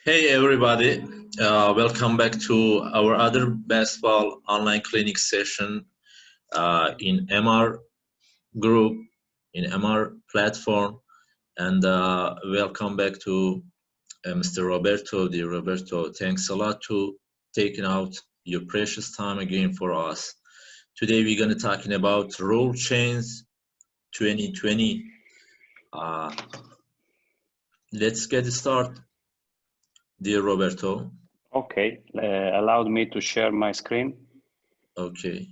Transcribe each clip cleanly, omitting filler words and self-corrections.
Hey everybody, welcome back to our other basketball online clinic session in MR group, in MR platform, and welcome back to Mr. Roberto. Dear Roberto, thanks a lot to taking out your precious time again for us. Today we're going to talking about rule change 2020. Let's get started, dear Roberto. Okay, allowed me to share my screen. Okay.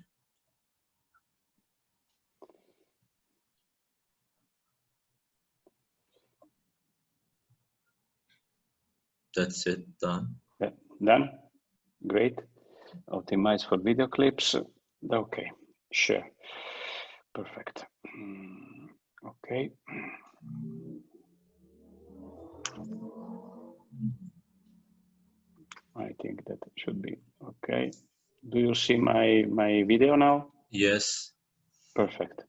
That's it, done. Done? Great. Optimize for video clips. Okay, share. Perfect. Okay. I think that should be okay. Do you see my video now? Yes. Perfect.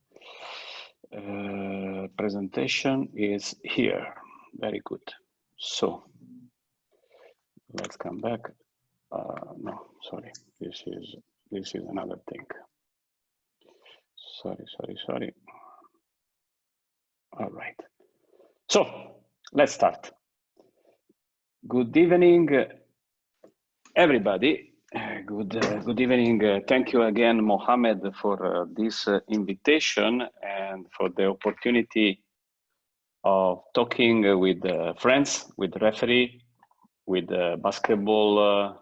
Presentation is here. Very good. So let's come back. No, sorry. This is another thing. Sorry. All right. So let's start. Good evening, everybody. Good evening. Thank you again, Mohammed, for this invitation and for the opportunity of talking with friends, with referee, with basketball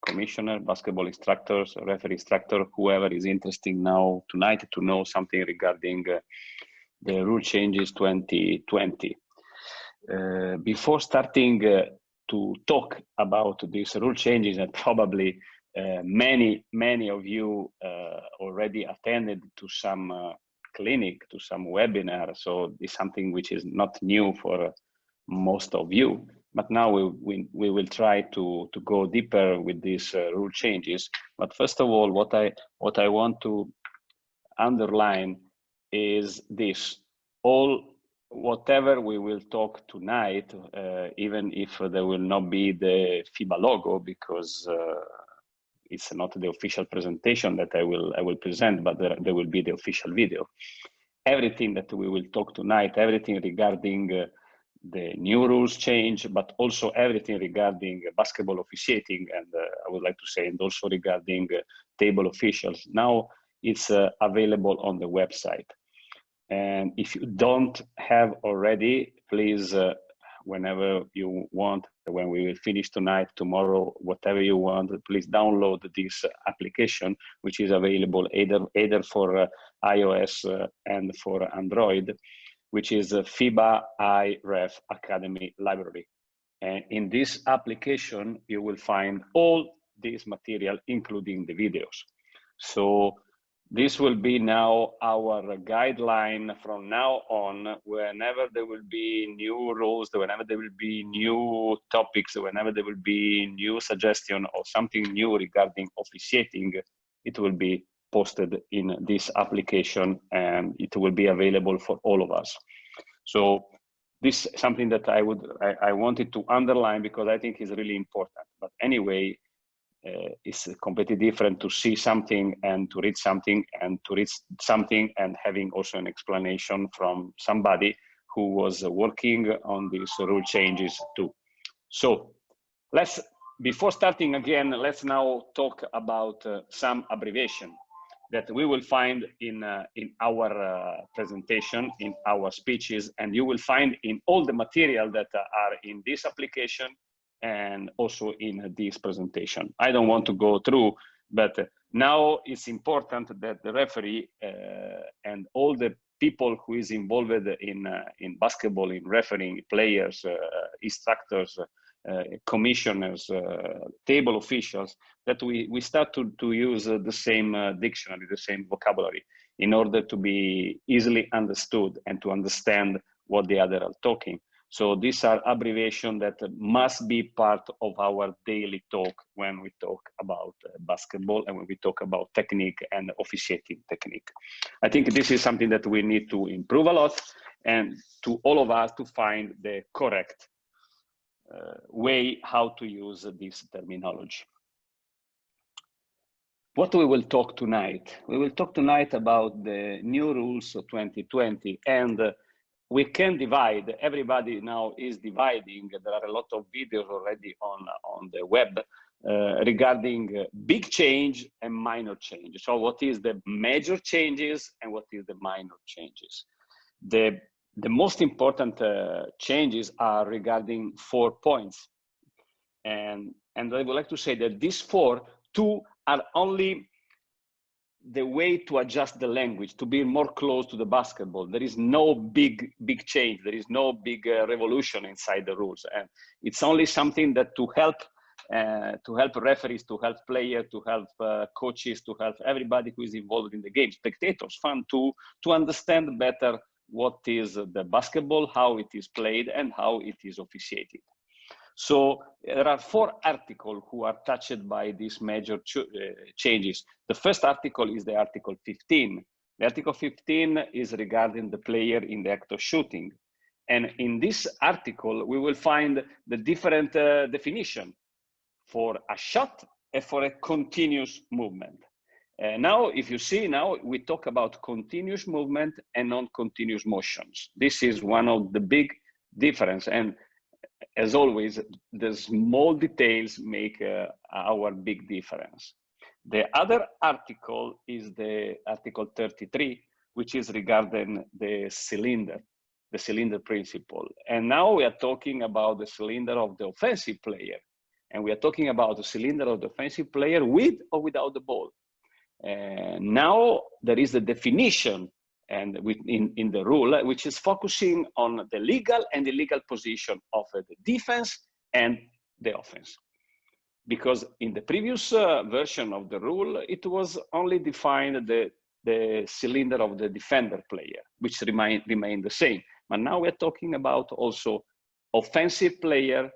commissioner, basketball instructors, referee instructor, whoever is interested now tonight to know something regarding the rule changes 2020. Before starting to talk about these rule changes, and probably many of you already attended to some clinic, to some webinar, so it's something which is not new for most of you. But now we will try to go deeper with these rule changes. But first of all, what I want to underline is this: whatever we will talk tonight, even if there will not be the FIBA logo, because it's not the official presentation that I will present, but there will be the official video. Everything that we will talk tonight, everything regarding the new rules change, but also everything regarding basketball officiating, and I would like to say, and also regarding table officials. Now it's available on the website. And if you don't have already, please, whenever you want, when we will finish tonight, tomorrow, whatever you want, please download this application, which is available either for iOS and for Android, which is FIBA iRef Academy Library. And in this application, you will find all this material, including the videos. So this will be now our guideline from now on. Whenever there will be new rules, whenever there will be new topics, whenever there will be new suggestion or something new regarding officiating, it will be posted in this application and it will be available for all of us. So this is something that I wanted to underline because I think is really important. But anyway, it's completely different to see something and to read something, and to read something and having also an explanation from somebody who was working on these rule changes too. So before starting again, let's now talk about some abbreviation that we will find in our presentation, in our speeches, and you will find in all the material that are in this application and also in this presentation. I don't want to go through, but now it's important that the referee and all the people who is involved in basketball, in refereeing, players, instructors, commissioners, table officials, that we start to use the same dictionary, the same vocabulary, in order to be easily understood and to understand what the other are talking. So these are abbreviations that must be part of our daily talk when we talk about basketball and when we talk about technique and officiating technique. I think this is something that we need to improve a lot, and to all of us to find the correct way how to use this terminology. What we will talk tonight? We will talk tonight about the new rules of 2020, and we can divide. Everybody now is dividing. There are a lot of videos already on the web regarding big change and minor change. So what is the major changes and what is the minor changes? The most important changes are regarding 4 points. And I would like to say that these two are only the way to adjust the language, to be more close to the basketball. There is no big change. There is no big revolution inside the rules. And it's only something that to help referees, to help players, to help coaches, to help everybody who is involved in the game, spectators, fun to understand better what is the basketball, how it is played, and how it is officiated. So there are 4 articles who are touched by these major changes. The first article is the Article 15. The Article 15 is regarding the player in the act of shooting. And in this article, we will find the different definition for a shot and for a continuous movement. Now, if you see, now we talk about continuous movement and non-continuous motions. This is one of the big difference. And as always, the small details make our big difference. The other article is the Article 33, which is regarding the cylinder principle. And now we are talking about the cylinder of the offensive player. And we are talking about the cylinder of the offensive player with or without the ball. Now there is the definition and in the rule, which is focusing on the legal and illegal position of the defense and the offense. Because in the previous version of the rule, it was only defined the cylinder of the defender player, which remained the same. But now we're talking about also offensive player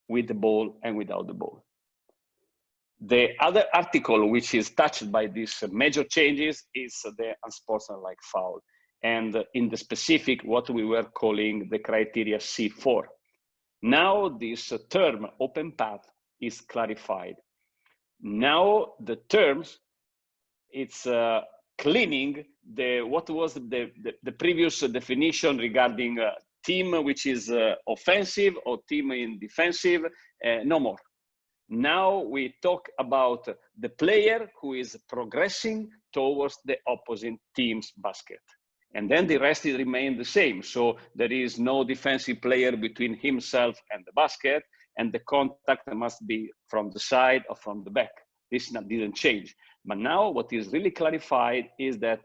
with the ball and without the ball. The other article which is touched by these major changes is the unsportsmanlike foul. And in the specific, what we were calling the criteria C4. Now this term open path is clarified. Now the terms, it's cleaning what was the previous definition regarding team which is offensive or team in defensive, no more. Now we talk about the player who is progressing towards the opposite team's basket. And then the rest remain the same. So there is no defensive player between himself and the basket, and the contact must be from the side or from the back. This didn't change. But now what is really clarified is that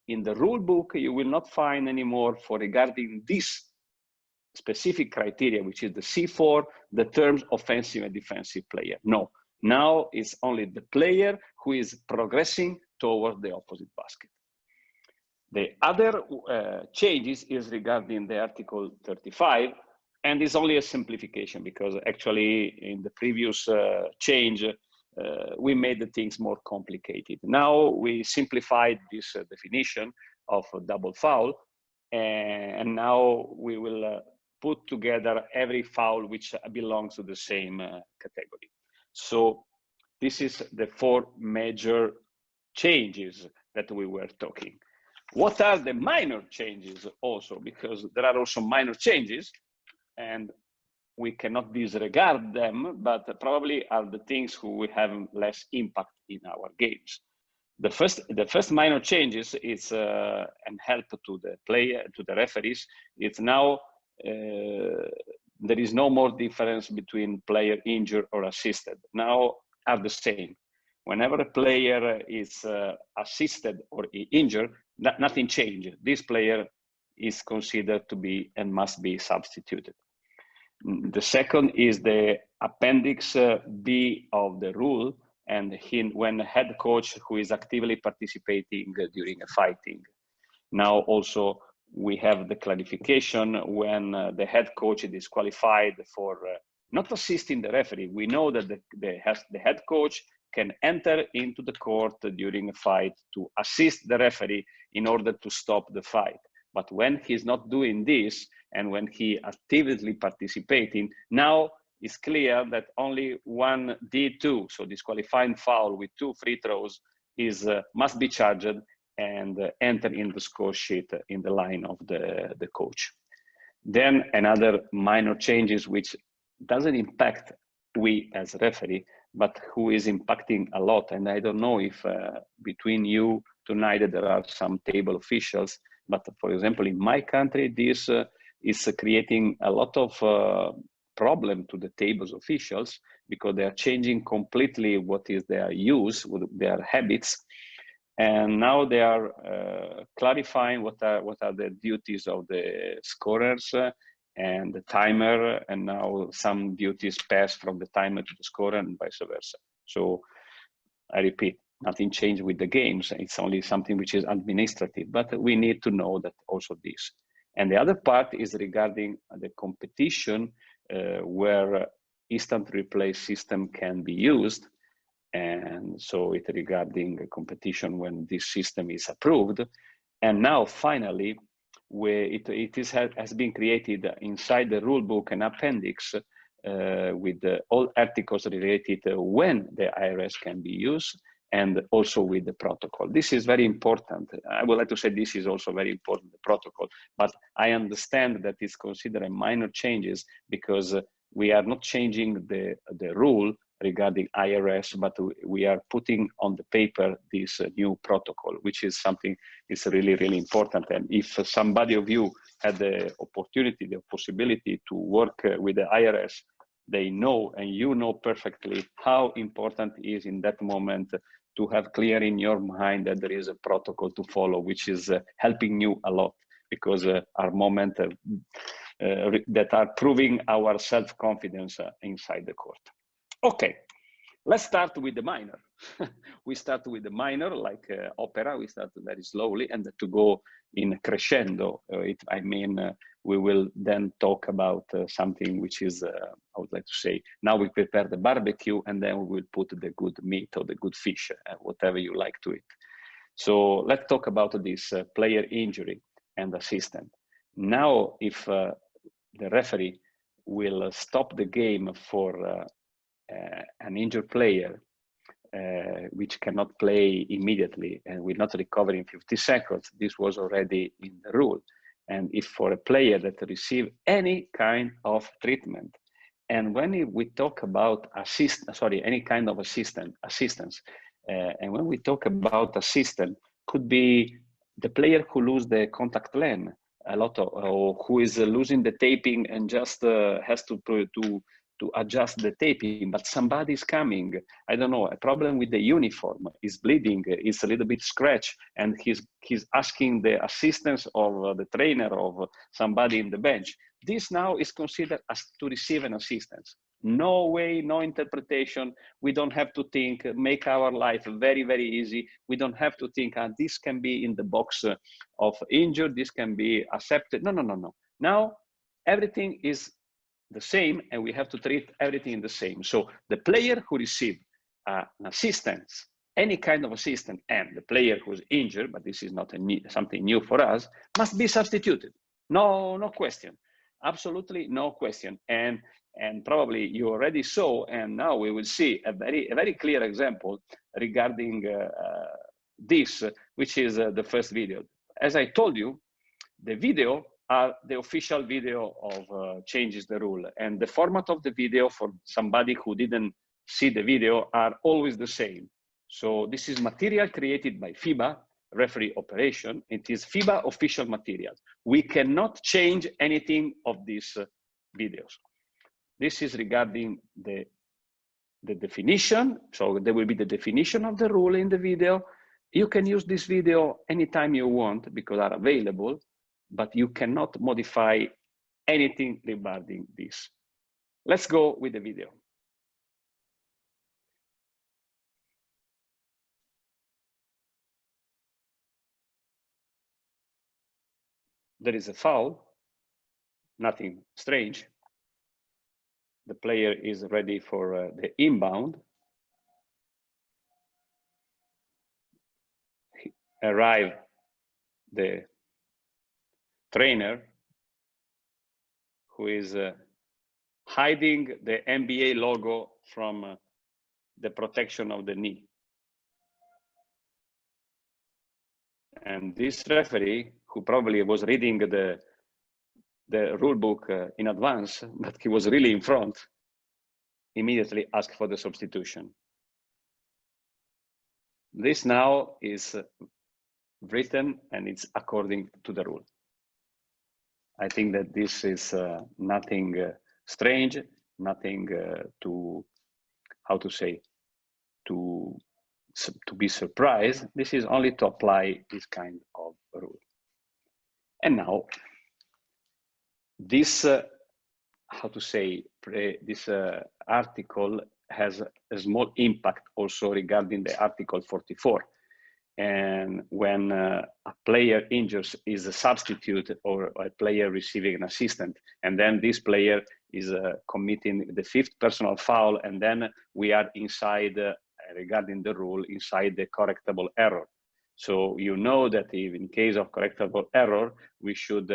in the rule book, you will not find anymore for regarding this specific criteria, which is the C4, the terms offensive and defensive player. No, now it's only the player who is progressing toward the opposite basket. The other changes is regarding the Article 35, and is only a simplification because actually in the previous change, we made the things more complicated. Now we simplified this definition of a double foul, and now we will put together every foul which belongs to the same category. So this is the 4 major changes that we were talking. What are the minor changes also? Because there are also minor changes and we cannot disregard them, but probably are the things who will have less impact in our games. The first minor changes is and help to the player, to the referees. It's now there is no more difference between player injured or assisted. Now are the same. Whenever a player is assisted or injured, nothing changes. This player is considered to be and must be substituted. The second is the Appendix B of the rule, and when a head coach who is actively participating during a fighting. Now also we have the clarification when the head coach is disqualified for not assisting the referee. We know that the head coach can enter into the court during a fight to assist the referee in order to stop the fight. But when he's not doing this, and when he actively participating, now it's clear that only one D2, so disqualifying foul with 2 free throws, is must be charged and enter in the score sheet in the line of the coach. Then another minor changes which doesn't impact we as referee, but who is impacting a lot. And I don't know if between you tonight there are some table officials, but for example, in my country, this is creating a lot of problem to the tables officials, because they are changing completely what is their use, their habits. And now they are clarifying what are the duties of the scorers and the timer, and now some duties pass from the timer to the scorer and vice versa. So I repeat, nothing changed with the games. It's only something which is administrative, but we need to know that also this. And the other part is regarding the competition where instant replay system can be used. And so it regarding a competition when this system is approved. And now finally, where has been created inside the rule book an appendix with all articles related when the IRS can be used, and also with the protocol. This is very important. I would like to say this is also very important, the protocol, but I understand that it's considered minor changes because we are not changing the rule regarding IRS, but we are putting on the paper this new protocol, which is something is really, really important. And if somebody of you had the opportunity, the possibility to work with the IRS, they know, and you know perfectly how important it is in that moment to have clear in your mind that there is a protocol to follow, which is helping you a lot, because our moment that are proving our self-confidence inside the court. Okay, let's start with the minor. We start with the minor, like opera. We start very slowly, and to go in crescendo. We will then talk about something which is, I would like to say, now we prepare the barbecue, and then we will put the good meat or the good fish, whatever you like to eat. So let's talk about this player injury and assistant. Now, if the referee will stop the game for an injured player which cannot play immediately and will not recover in 50 seconds, this was already in the rule. And if for a player that receive any kind of treatment, and when we talk about any kind of assistance, and when we talk about assistant, could be the player who lose the contact lens or who is losing the taping and just has to adjust the taping, but somebody is coming, I don't know, a problem with the uniform, is bleeding, is a little bit scratched, and he's asking the assistance of the trainer of somebody in the bench. This now is considered as to receive an assistance. No way, no interpretation. We don't have to think, make our life very, very easy. We don't have to think, this can be in the box of injured, this can be accepted. No, no, no, no. Now, everything is the same, and we have to treat everything the same. So the player who received an assistance, any kind of assistance, and the player who's injured, but this is not something new for us, must be substituted. No question. Absolutely no question. And probably you already saw, and now we will see a very clear example regarding this, which is the first video. As I told you, the video are the official video of changes the rule, and the format of the video for somebody who didn't see the video are always the same. So this is material created by FIBA referee operation. It is FIBA official material. We cannot change anything of these videos. This is regarding the definition. So there will be the definition of the rule in the video. You can use this video anytime you want because are available, but you cannot modify anything regarding this. Let's go with the video. There is a foul, nothing strange. The player is ready for the inbound. Arrive the trainer who is hiding the NBA logo from the protection of the knee. And this referee, who probably was reading the rule book in advance, but he was really in front, immediately asked for the substitution. This now is written and it's according to the rule. I think that this is nothing strange, nothing to, how to say, to be surprised. This is only to apply this kind of rule. And now, this, how to say, this article has a small impact also regarding the Article 44. And when a player injures is a substitute or a player receiving an assistant, and then this player is committing the 5th personal foul, and then we are inside, regarding the rule, inside the correctable error. So you know that if in case of correctable error, we should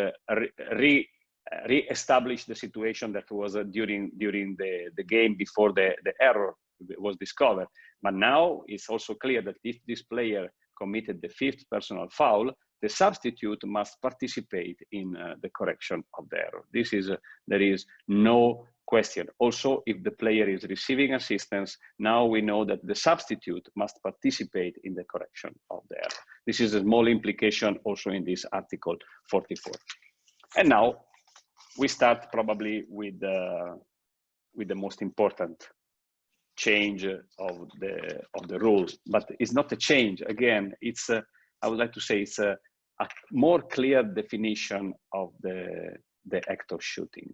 re-establish the situation that was during the game before the error was discovered. But now it's also clear that if this player committed the 5th personal foul, the substitute must participate in the correction of the error. This is, there is no question. Also, if the player is receiving assistance, now we know that the substitute must participate in the correction of the error. This is a small implication also in this Article 44. And now we start probably with the most important change of the rules, but it's not a change. Again, it's I would like to say it's a more clear definition of the act of shooting,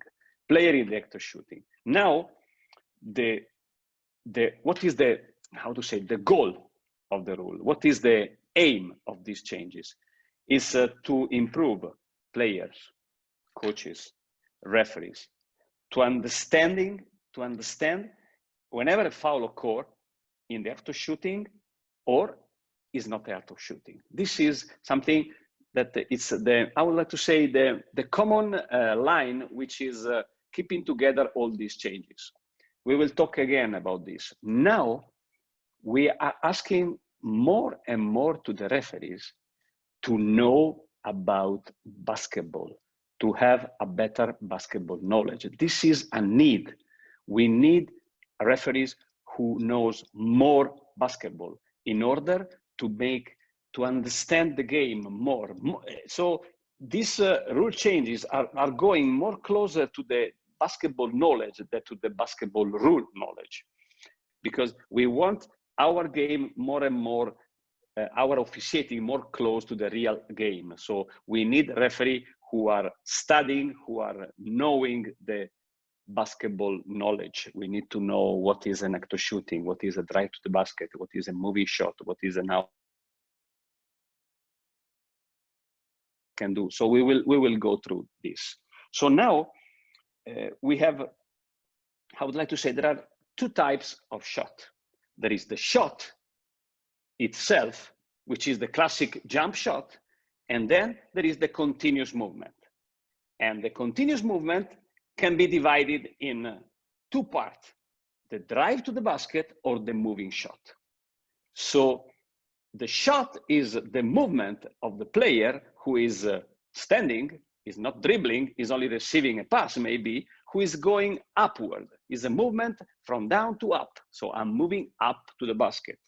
player in the act of shooting. Now, what is the, how to say, the goal of the rule? What is the aim of these changes? Is to improve players, coaches, referees, to understand whenever a foul occurs in the act of shooting or is not the act of shooting. This is something that it's I would like to say the common line which is keeping together all these changes. We will talk again about this. Now we are asking more and more to the referees to know about basketball, to have a better basketball knowledge. This is a need. We need referees who knows more basketball in order to understand the game more. So these rule changes are going more closer to the basketball knowledge than to the basketball rule knowledge, because we want our game more and more, our officiating more close to the real game. So we need referees who are studying, who are knowing the basketball knowledge. We need to know what is an act of shooting, what is a drive to the basket, what is a moving shot, what is an out can do. So we will go through this. So now we have, I would like to say there are two types of shot. There is the shot itself, which is the classic jump shot, and then there is the continuous movement. And the continuous movement can be divided in two parts, the drive to the basket or the moving shot. So the shot is the movement of the player who is standing, is not dribbling, is only receiving a pass maybe, who is going upward, is a movement from down to up. So I'm moving up to the basket.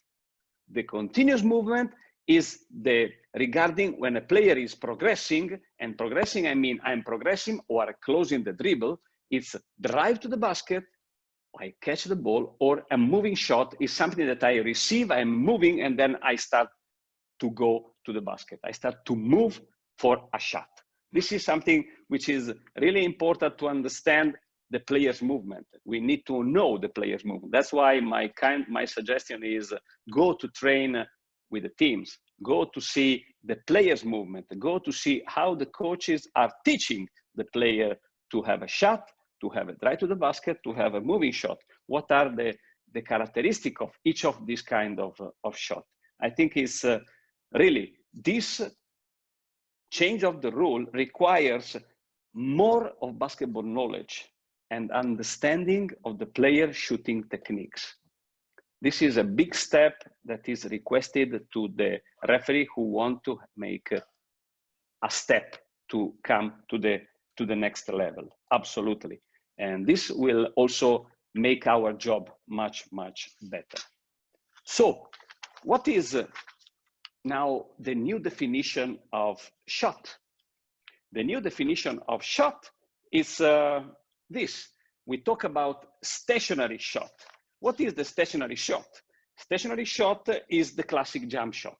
The continuous movement is regarding when a player is progressing, and progressing, I mean I'm progressing or closing the dribble. It's drive to the basket, I catch the ball, or a moving shot is something that I receive, I'm moving, and then I start to go to the basket. I start to move for a shot. This is something which is really important to understand the player's movement. We need to know the player's movement. That's why my suggestion is go to train with the teams, go to see the player's movement, go to see how the coaches are teaching the player to have a shot, to have a drive to the basket, to have a moving shot. What are the characteristics of each of these kind of shot? I think it's really this change of the rule requires more of basketball knowledge and understanding of the player shooting techniques. This is a big step that is requested to the referee who want to make a step to come to the next level. Absolutely. And this will also make our job much, much better. So what is now the new definition of shot? The new definition of shot is this. We talk about stationary shot. What is the stationary shot? Stationary shot is the classic jump shot.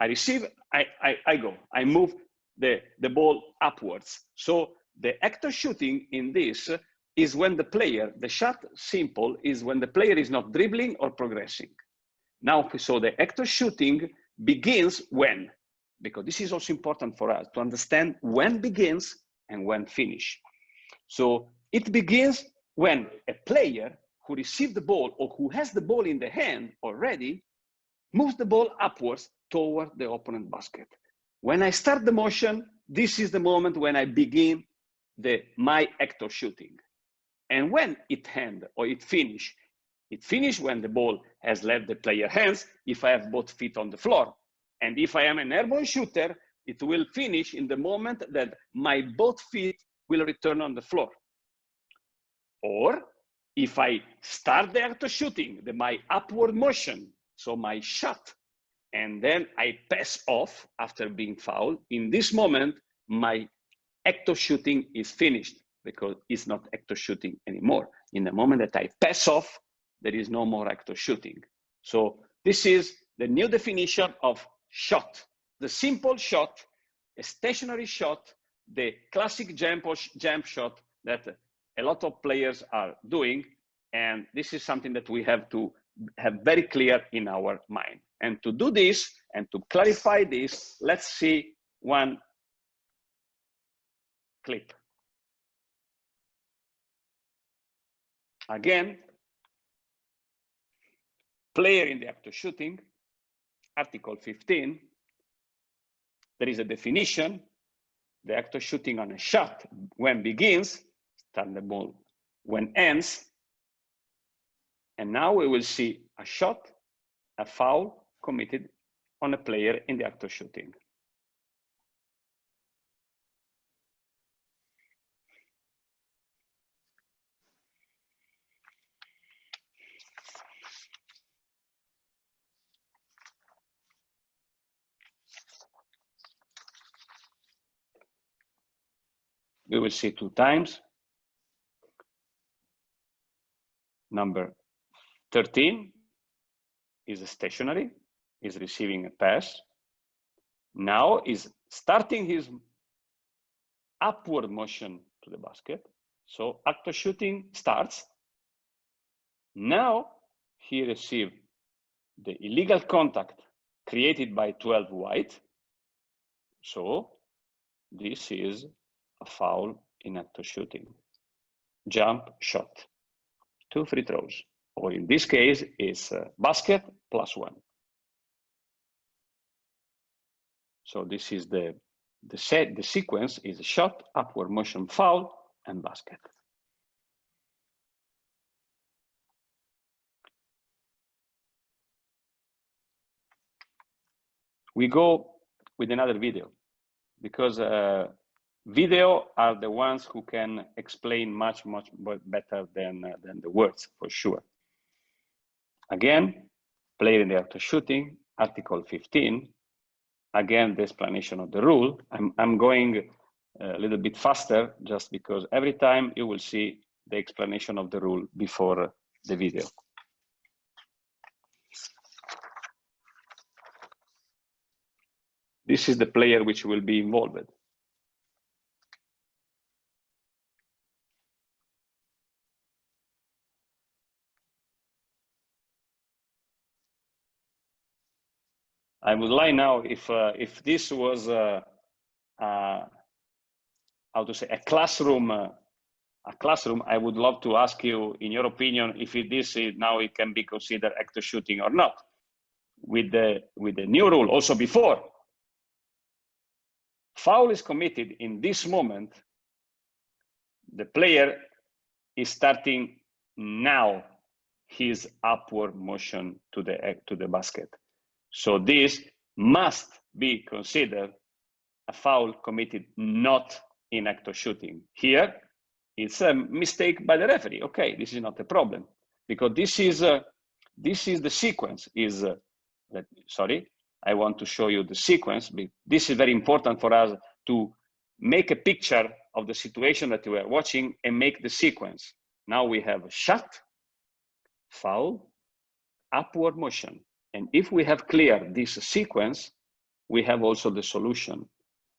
I receive, I go, I move the ball upwards. So the actor shooting in this is when the player, the shot simple is when the player is not dribbling or progressing. Now, so the actor shooting begins when? Because this is also important for us to understand when begins and when finish. So it begins when a player who received the ball or who has the ball in the hand already moves the ball upwards toward the opponent basket. When I start the motion, this is the moment when I begin my actor shooting. And when it end or it finish when the ball has left the player's hands, if I have both feet on the floor. And if I am an airborne shooter, it will finish in the moment that my both feet will return on the floor. Or if I start the actor shooting, my upward motion, so my shot, and then I pass off after being fouled, in this moment, my actor shooting is finished because it's not actor shooting anymore. In the moment that I pass off, there is no more actor shooting. So this is the new definition of shot. The simple shot, a stationary shot, the classic jump shot that a lot of players are doing. And this is something that we have to have very clear in our mind. And to do this and to clarify this, let's see one clip. Again, player in the actor shooting, Article 15, there is a definition, the actor shooting on a shot when begins, start the ball when ends, and now we will see a shot, a foul committed on a player in the actor shooting. We will see 2 times. Number 13 is stationary, is receiving a pass. Now is starting his upward motion to the basket. So actor shooting starts. Now he received the illegal contact created by 12 white. So this is a foul in actor shooting. Jump shot, 2 free throws, or in this case is basket +1. So this is the sequence is shot, upward motion, foul, and basket. We go with another video because video are the ones who can explain much better than the words, for sure. Again, player in the actor shooting, Article 15. Again, the explanation of the rule. I'm going a little bit faster just because every time you will see the explanation of the rule before the video. This is the player which will be involved. I would like now if this was how to say a classroom, I would love to ask you, in your opinion, if this is now it can be considered actor shooting or not. With the new rule, also before foul is committed in this moment, the player is starting now his upward motion to the basket. So this must be considered a foul committed not in act of shooting. Here, it's a mistake by the referee. Okay, this is not a problem because this is the sequence. Sorry, I want to show you the sequence. This is very important for us to make a picture of the situation that we are watching and make the sequence. Now we have a shot, foul, upward motion. And if we have clear this sequence, we have also the solution.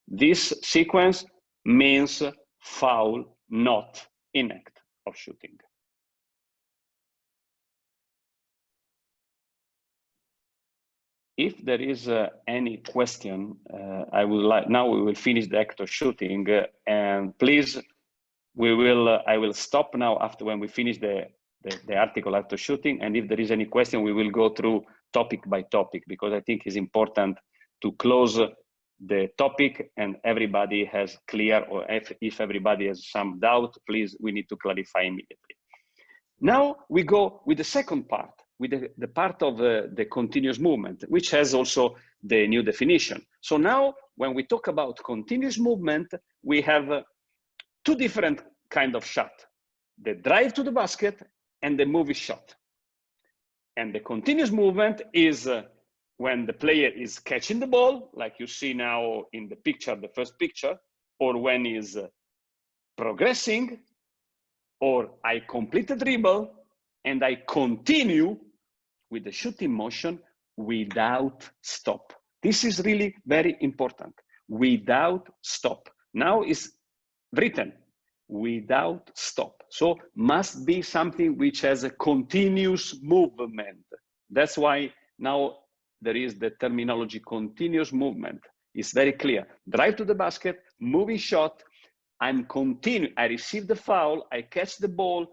This sequence means foul, not in act of shooting. If there is any question, I would like, now we will finish the act of shooting, and please, I will stop now after when we finish the article act of shooting, and if there is any question, we will go through topic by topic, because I think it's important to close the topic and everybody has clear, or if everybody has some doubt, please, we need to clarify immediately. Now we go with the second part, with the part of the continuous movement, which has also the new definition. So now when we talk about continuous movement, we have two different kind of shot, the drive to the basket and the movie shot. And the continuous movement is when the player is catching the ball, like you see now in the picture, the first picture, or when he's progressing, or I complete the dribble and I continue with the shooting motion without stop. This is really very important, without stop. Now is written, without stop. So must be something which has a continuous movement. That's why now there is the terminology continuous movement. It's very clear. Drive to the basket, moving shot, I'm continuing, I receive the foul, I catch the ball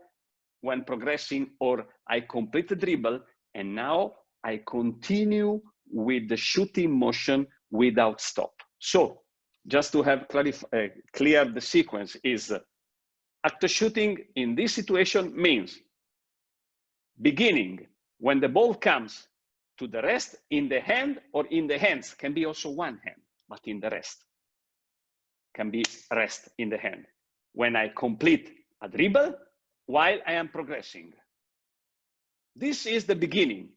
when progressing, or I complete the dribble, and now I continue with the shooting motion without stop. So just to have clear the sequence is act of shooting in this situation means beginning when the ball comes to the rest in the hand or in the hands, can be also one hand, but in the rest, can be rest in the hand. When I complete a dribble while I am progressing. This is the beginning.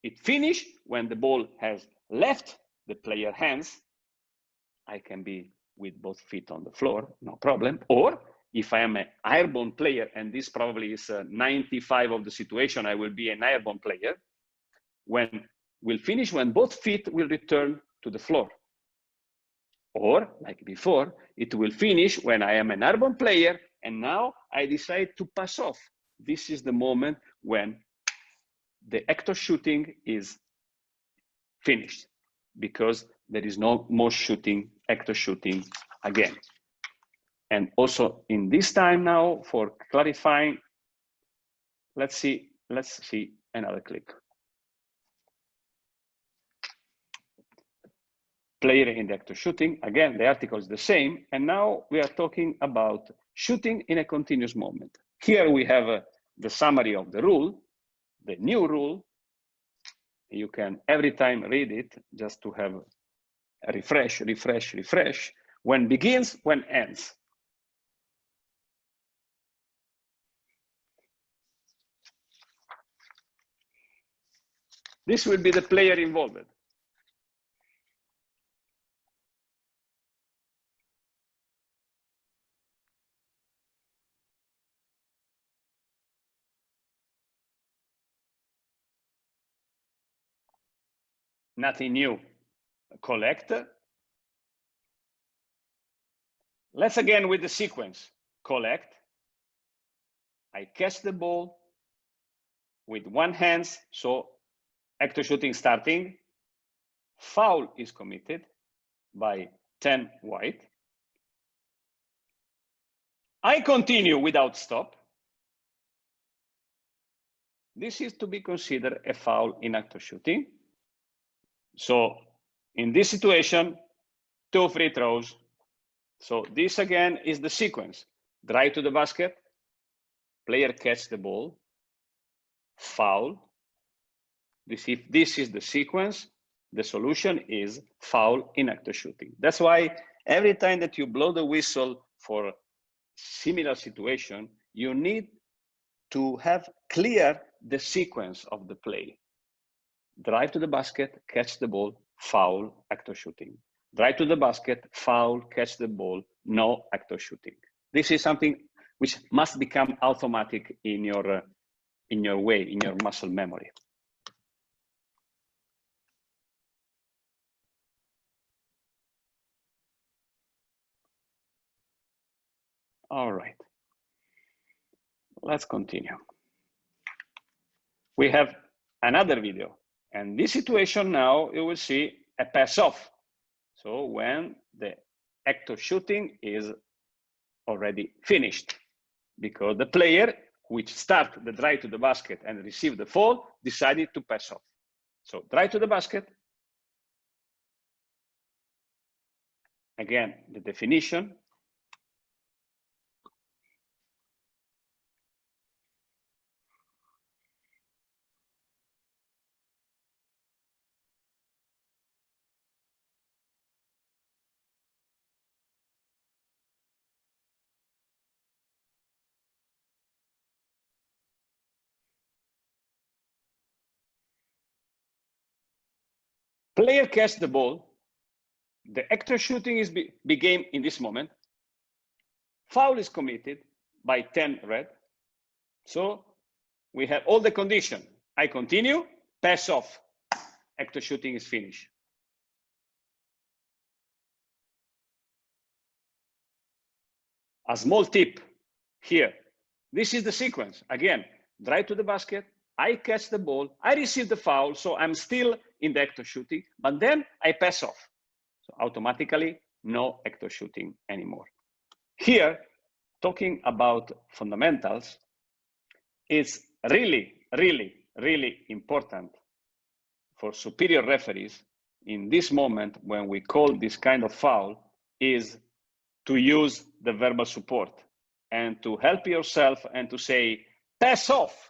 It finished when the ball has left the player hands. I can be with both feet on the floor, no problem. Or if I am an airborne player, and this probably is 95 of the situation, I will be an airborne player, when we'll finish when both feet will return to the floor. Or, like before, it will finish when I am an airborne player and now I decide to pass off. This is the moment when the act of shooting is finished, because there is no more shooting, act of shooting again. And also in this time now, for clarifying, let's see another click. Player in the act of shooting, again, the article is the same, and now we are talking about shooting in a continuous moment. Here we have the summary of the rule, the new rule. You can every time read it just to have a refresh, refresh, refresh. When begins, when ends. This will be the player involved. Nothing new. Collect. Let's again with the sequence. Collect. I catch the ball with one hand, so act of shooting starting. Foul is committed by 10 white. I continue without stop. This is to be considered a foul in act of shooting. So in this situation, 2 free throws. So this again is the sequence. Drive to the basket, player catch the ball, foul. If this is the sequence, the solution is foul in actor shooting. That's why every time that you blow the whistle for similar situation, you need to have clear the sequence of the play. Drive to the basket, catch the ball, foul, actor shooting. Drive to the basket, foul, catch the ball, no actor shooting. This is something which must become automatic in your way, in your muscle memory. All right, let's continue. We have another video, and this situation now you will see a pass off. So when the actor shooting is already finished, because the player which start the drive to the basket and receive the foul decided to pass off. So drive to the basket. Again, the definition. Player catch the ball. The actor shooting is began in this moment. Foul is committed by 10 red. So we have all the condition. I continue, pass off, actor shooting is finished. A small tip here. This is the sequence. Again, drive to the basket, I catch the ball, I receive the foul, so I'm still in the actor shooting, but then I pass off. So automatically, no actor shooting anymore. Here, talking about fundamentals, it's really, really, really important for superior referees in this moment when we call this kind of foul is to use the verbal support and to help yourself and to say, pass off.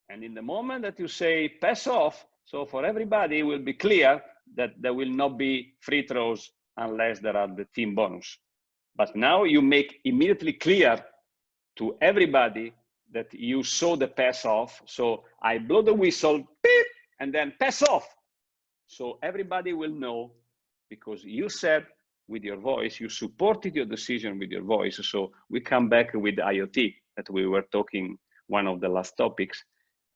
And in the moment that you say pass off, so for everybody it will be clear that there will not be free throws unless there are the team bonus. But now you make immediately clear to everybody that you saw the pass off. So I blow the whistle, beep, and then pass off. So everybody will know because you said with your voice, you supported your decision with your voice. So we come back with IoT that we were talking, one of the last topics.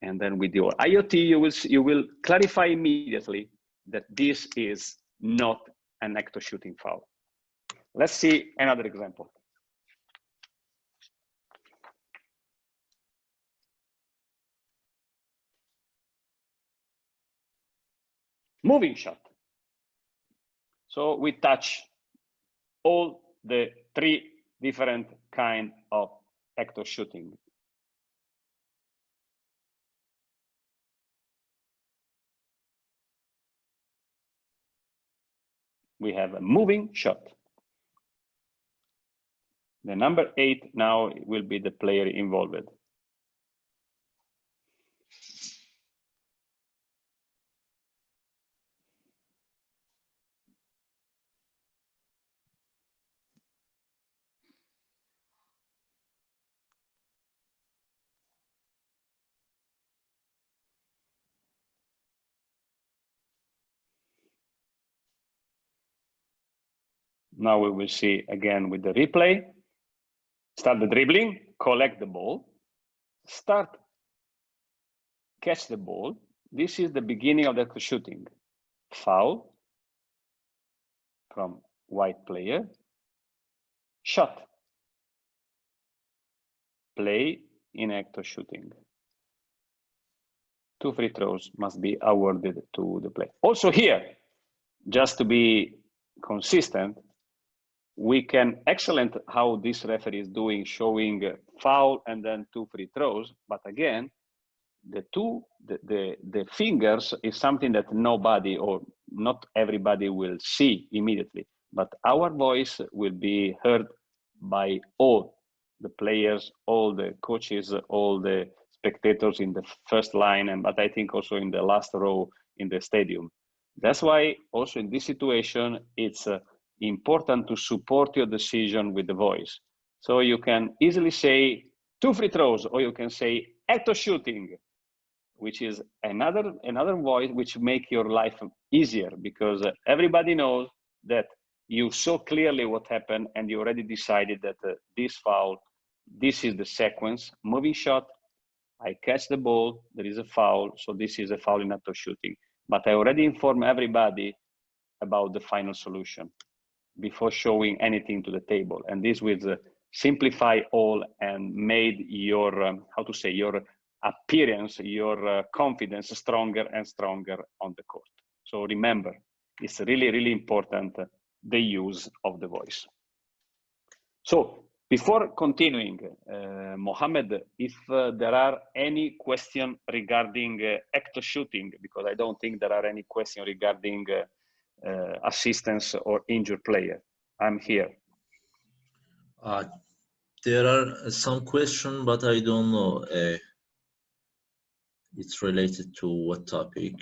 And then with your IoT, you will clarify immediately that this is not an actor shooting foul. Let's see another example. Moving shot. So we touch all the 3 different kind of actor shooting. We have a moving shot. The number 8 now will be the player involved. Now we will see again with the replay. Start the dribbling, collect the ball, start, catch the ball. This is the beginning of the shooting. Foul from white player, shot, play in actor shooting. 2 free throws must be awarded to the player. Also here, just to be consistent, we can excellent how this referee is doing, showing foul and then 2 free throws. But again, the fingers is something that nobody or not everybody will see immediately. but our voice will be heard by all the players, all the coaches, all the spectators in the first line, and but I think also in the last row in the stadium. That's why also in this situation, it's important to support your decision with the voice. So you can easily say 2 free throws, or you can say ecto shooting, which is another voice which make your life easier, because everybody knows that you saw clearly what happened and you already decided that this foul, this is the sequence, moving shot, I catch the ball, there is a foul, so this is a foul in ecto shooting. But I already informed everybody about the final solution before showing anything to the table. And this will simplify all and made your, how to say, your appearance, your confidence stronger and stronger on the court. So remember, it's really, really important, the use of the voice. So before continuing, Mohammed, if there are any question regarding ecto shooting, because I don't think there are any question regarding assistance or injured player, I'm here. There are some questions, but I don't know. It's related to what topic?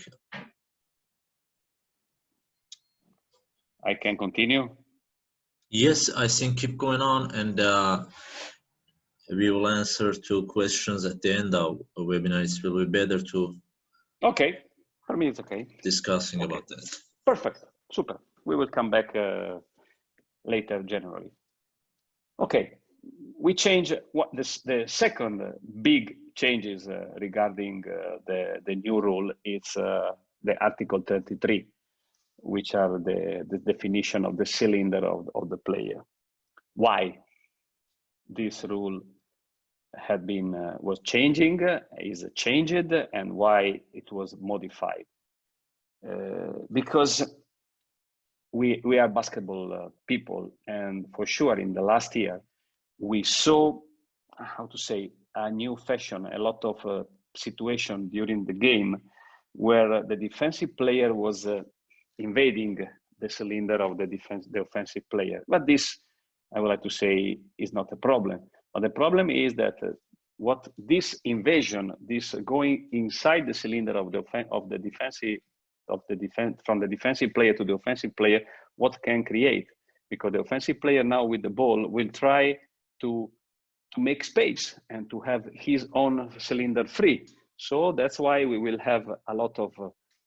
I can continue? Yes, I think keep going on, and we will answer 2 questions at the end of the webinar. It will be better to. Okay, for me it's okay. Discussing about that. Perfect, super. We will come back later generally. Okay, we change what the second big changes regarding the new rule. It's the Article 33, which are the definition of the cylinder of the player. Why this rule had been was changing, is changed, and why it was modified? Because we are basketball people, and for sure in the last year we saw, how to say, a new fashion, a lot of situation during the game where the defensive player was invading the cylinder of the offensive player. But this, I would like to say, is not a problem. But the problem is that what this invasion, this going inside the cylinder of the defensive from the defensive player to the offensive player, what can create? Because the offensive player now with the ball will try to make space and to have his own cylinder free. So that's why we will have a lot of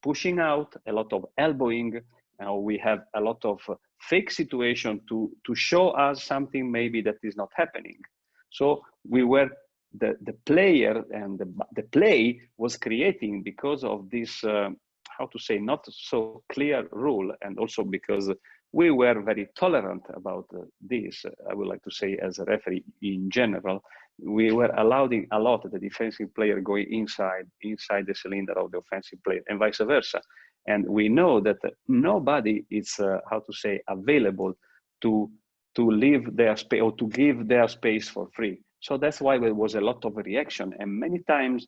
pushing out, a lot of elbowing. Now we have a lot of fake situation to show us something maybe that is not happening. So we were the player and the play was creating because of this how to say, not so clear rule, and also because we were very tolerant about this. I would like to say, as a referee in general, we were allowing a lot of the defensive player going inside the cylinder of the offensive player, and vice versa. And we know that nobody is how to say, available to leave their space or to give their space for free. So that's why there was a lot of reaction, and many times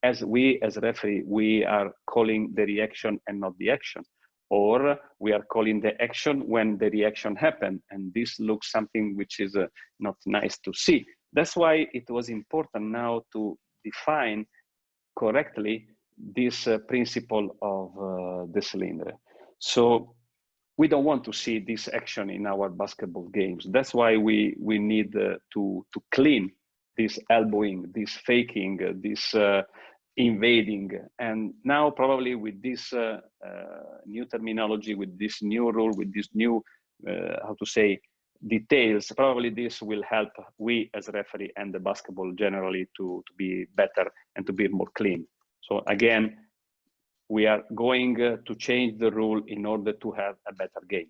as referee, we are calling the reaction and not the action, or we are calling the action when the reaction happened, and this looks something which is not nice to see. That's why it was important now to define correctly this principle of the cylinder. So we don't want to see this action in our basketball games. That's why we need to clean this elbowing, this faking, this invading. And now probably with this new terminology, with this new rule, with this new, how to say, details, probably this will help we as referee and the basketball generally to be better and to be more clean. So again, we are going to change the rule in order to have a better game.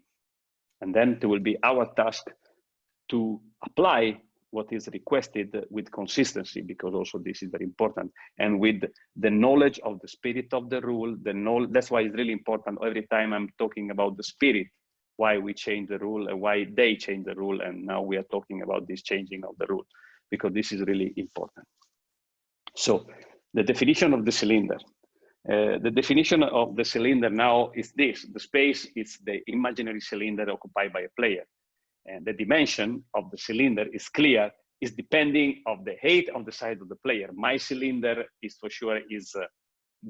And then it will be our task to apply what is requested with consistency, because also this is very important, and with the knowledge of the spirit of the rule. That's why it's really important. Every time I'm talking about the spirit, why we change the rule and why they change the rule, and now we are talking about this changing of the rule, because this is really important. So the definition of the cylinder. The definition of the cylinder now is this: the space is the imaginary cylinder occupied by a player, and the dimension of the cylinder is clear, is depending of the height of the side of the player. My cylinder is for sure is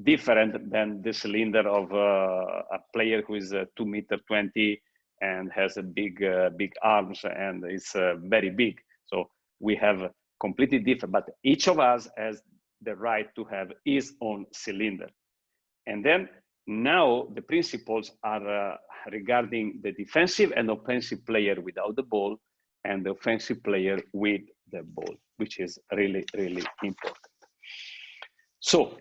different than the cylinder of a player who is 2.20 meters and has a big arms and is very big. So we have completely different, but each of us has the right to have his own cylinder. And then now the principles are regarding the defensive and offensive player without the ball and the offensive player with the ball, which is really, really important. So,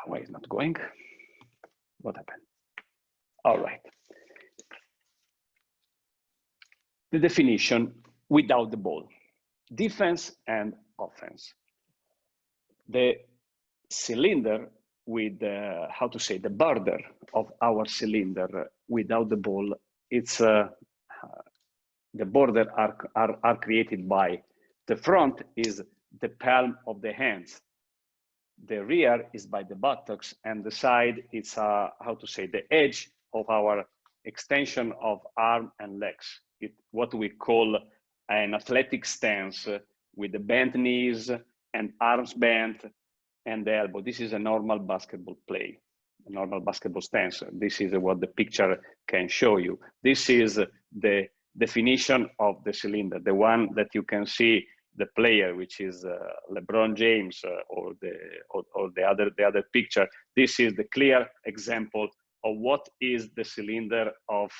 why is not going? What happened? All right. The definition without the ball, defense and offense. The cylinder with how to say, the border of our cylinder without the ball, it's the border are created by the front is the palm of the hands, the rear is by the buttocks, and the side is how to say, the edge of our extension of arm and legs. What we call an athletic stance with the bent knees and arms bent and the elbow. This is a normal basketball play, a normal basketball stance. This is what the picture can show you. This is the definition of the cylinder, the one that you can see the player, which is LeBron James or the other picture. This is the clear example of what is the cylinder of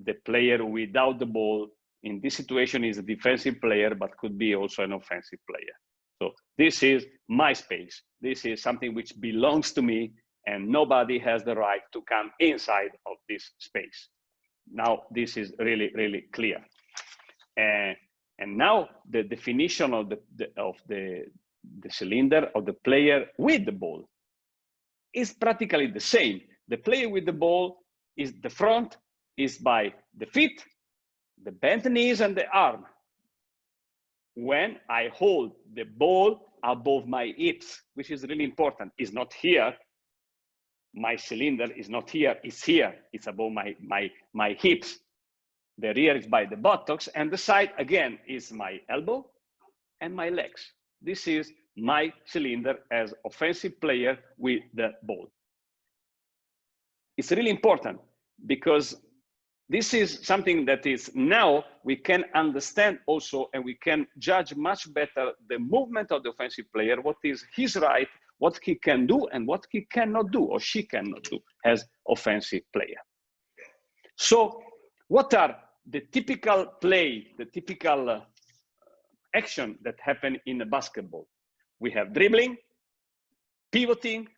the player without the ball. In this situation is a defensive player, but could be also an offensive player. So this is my space. This is something which belongs to me, and nobody has the right to come inside of this space. Now this is really, really clear. And now the definition of the cylinder of the player with the ball is practically the same. The player with the ball is the front is by the feet, the bent knees, and the arm. When I hold the ball above my hips, which is really important, is not here. My cylinder is not here, it's here, it's above my hips. The rear is by the buttocks, and the side again is my elbow and my legs. This is my cylinder as offensive player with the ball. It's really important because this is something that is now we can understand also, and we can judge much better the movement of the offensive player, what is his right, what he can do and what he cannot do or she cannot do as offensive player. So what are the typical play, the typical action that happen in a basketball? We have dribbling, pivoting,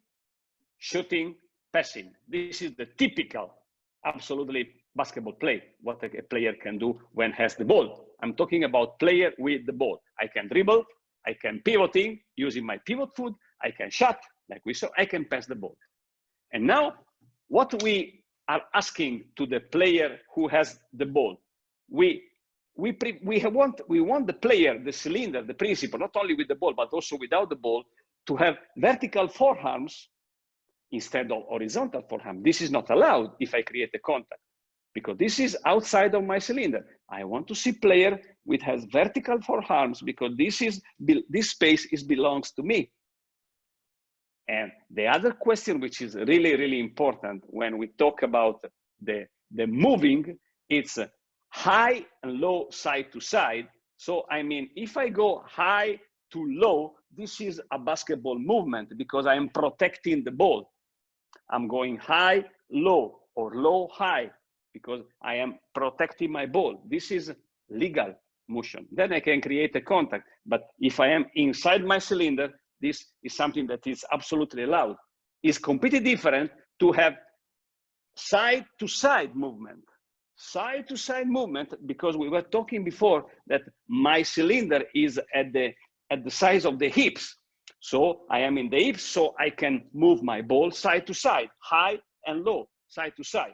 shooting, passing. This is the typical, absolutely basketball play, what a player can do when has the ball. I'm talking about player with the ball. I can dribble, I can pivoting using my pivot foot, I can shot, like we saw, I can pass the ball. And now what we are asking to the player who has the ball, we want the player, the cylinder, the principal, not only with the ball, but also without the ball, to have vertical forearms instead of horizontal forearm. This is not allowed if I create a contact, because this is outside of my cylinder. I want to see player which has vertical forearms because this space belongs to me. And the other question, which is really, really important when we talk about the moving, it's high and low, side to side. So, I mean, if I go high to low, this is a basketball movement because I am protecting the ball. I'm going high, low, or low, high, because I am protecting my ball. This is legal motion. Then I can create a contact. But if I am inside my cylinder, this is something that is absolutely allowed. It's completely different to have side-to-side movement. Side-to-side movement, because we were talking before that my cylinder is at the size of the hips. So I am in the hips, so I can move my ball side to side, high and low, side to side.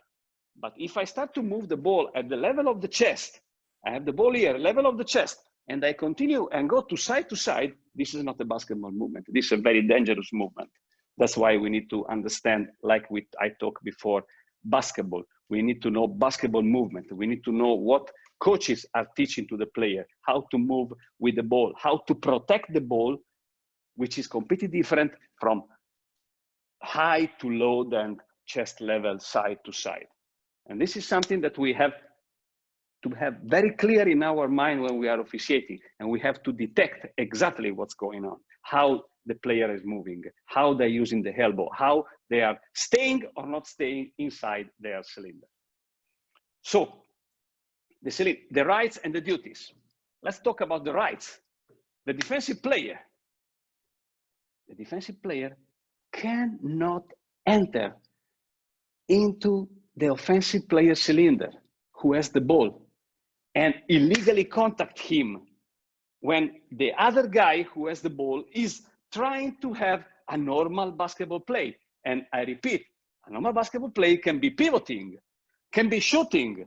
But if I start to move the ball at the level of the chest, I have the ball here, level of the chest, and I continue and go to side, this is not a basketball movement. This is a very dangerous movement. That's why we need to understand, like I talked before, basketball. We need to know basketball movement. We need to know what coaches are teaching to the player, how to move with the ball, how to protect the ball, which is completely different from high to low and chest level, side to side. And this is something that we have to have very clear in our mind when we are officiating, and we have to detect exactly what's going on, how the player is moving, how they're using the elbow, how they are staying or not staying inside their cylinder. So the rights and the duties. Let's talk about the rights. The defensive player cannot enter into the offensive player cylinder who has the ball and illegally contact him when the other guy who has the ball is trying to have a normal basketball play. And I repeat, a normal basketball play can be pivoting, can be shooting,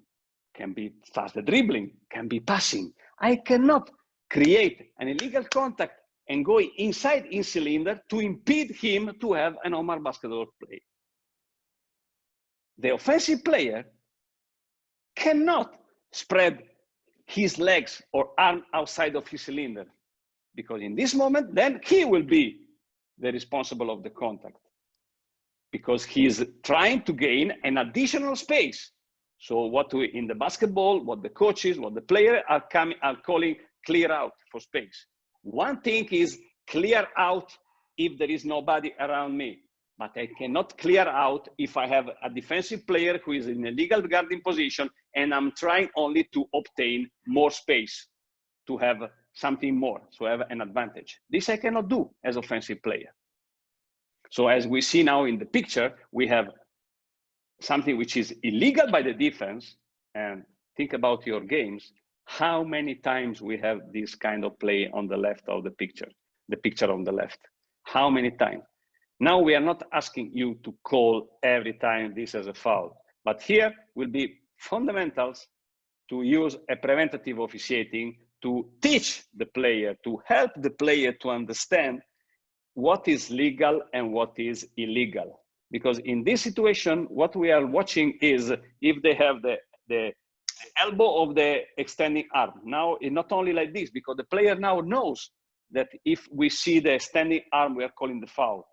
can be fast dribbling, can be passing. I cannot create an illegal contact and go inside his cylinder to impede him to have a normal basketball play. The offensive player cannot spread his legs or arm outside of his cylinder, because in this moment, then he will be the responsible of the contact, because he's trying to gain an additional space. So what we, in the basketball, what the coaches, what the player are calling clear out for space. One thing is clear out if there is nobody around me, but I cannot clear out if I have a defensive player who is in a legal guarding position and I'm trying only to obtain more space, to have something more, so have an advantage. This I cannot do as offensive player. So as we see now in the picture, we have something which is illegal by the defense. And think about your games, how many times we have this kind of play on the left of the picture on the left, how many times? Now we are not asking you to call every time this as a foul, but here will be fundamentals to use a preventative officiating to teach the player, to help the player to understand what is legal and what is illegal. Because in this situation, what we are watching is if they have the elbow of the extending arm. Now, it's not only like this, because the player now knows that if we see the extending arm, we are calling the foul.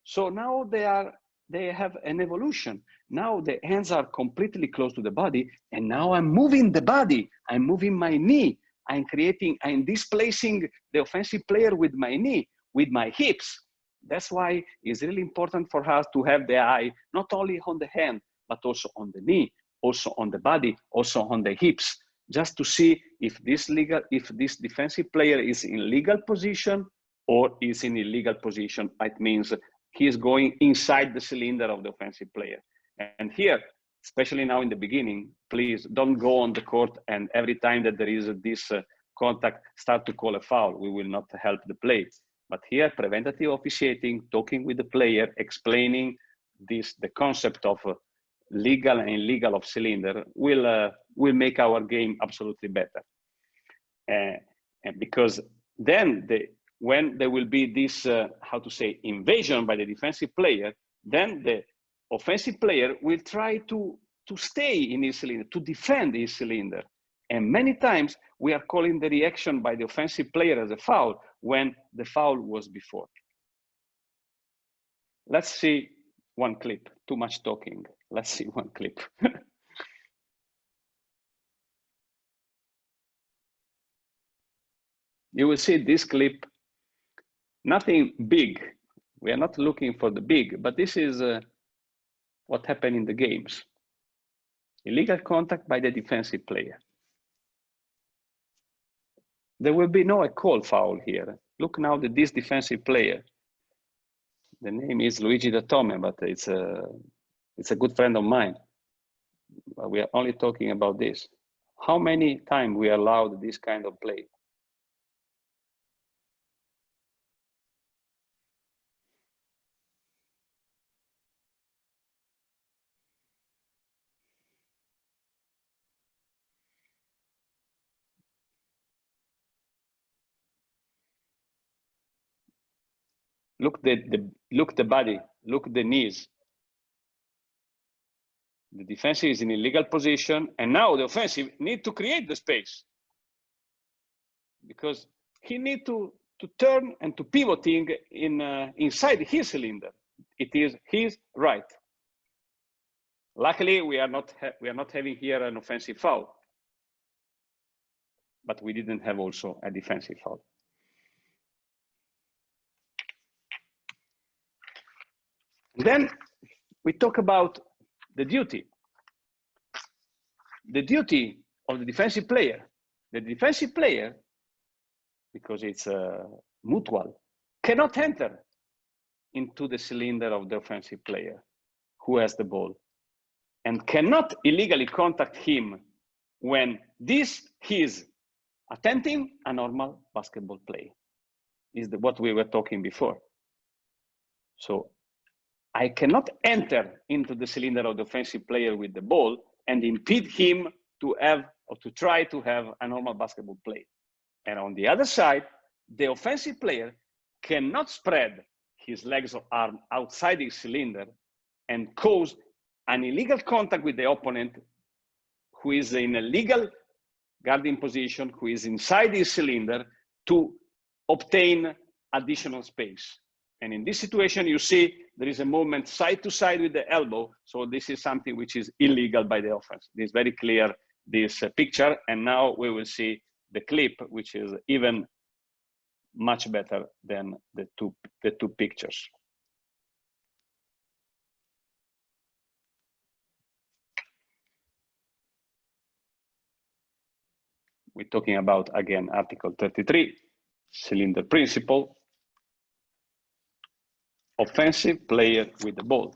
So now they have an evolution. Now the hands are completely close to the body, and now I'm moving the body. I'm moving my knee. I'm displacing the offensive player with my knee, with my hips. That's why it's really important for us to have the eye, not only on the hand, but also on the knee, also on the body, also on the hips, just to see if this defensive player is in legal position or is in illegal position. It means he is going inside the cylinder of the offensive player. And here, especially now in the beginning, please don't go on the court and every time that there is this contact, start to call a foul. We will not help the play. But here, preventative officiating, talking with the player, explaining the concept of legal and illegal of cylinder will make our game absolutely better. And because then when there will be this, invasion by the defensive player, then the offensive player will try to stay in his cylinder, to defend his cylinder. And many times we are calling the reaction by the offensive player as a foul when the foul was before. Let's see one clip. Too much talking. Let's see one clip. You will see this clip. Nothing big. We are not looking for the big, but this is what happened in the games. Illegal contact by the defensive player. There will be no call foul here. Look now that this defensive player, the name is Luigi Datome, but it's a good friend of mine. But we are only talking about this. How many times we allowed this kind of play? Look the body, look the knees. The defensive is in illegal position, and now the offensive need to create the space because he need to turn and to pivoting inside his cylinder. It is his right. Luckily, we are not having here an offensive foul, but we didn't have also a defensive foul. Then we talk about the duty. The duty of the defensive player. The defensive player, because it's mutual, cannot enter into the cylinder of the offensive player who has the ball and cannot illegally contact him when this is attempting a normal basketball play. Is what we were talking before. So I cannot enter into the cylinder of the offensive player with the ball and impede him to have or to try to have a normal basketball play. And on the other side, the offensive player cannot spread his legs or arm outside his cylinder and cause an illegal contact with the opponent who is in a legal guarding position, who is inside his cylinder to obtain additional space. And in this situation, you see there is a movement side to side with the elbow. So this is something which is illegal by the offense. It is very clear, this picture. And now we will see the clip, which is even much better than the two pictures. We're talking about, again, Article 33, cylinder principle. Offensive player with the ball.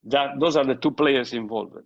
Those are the two players involved.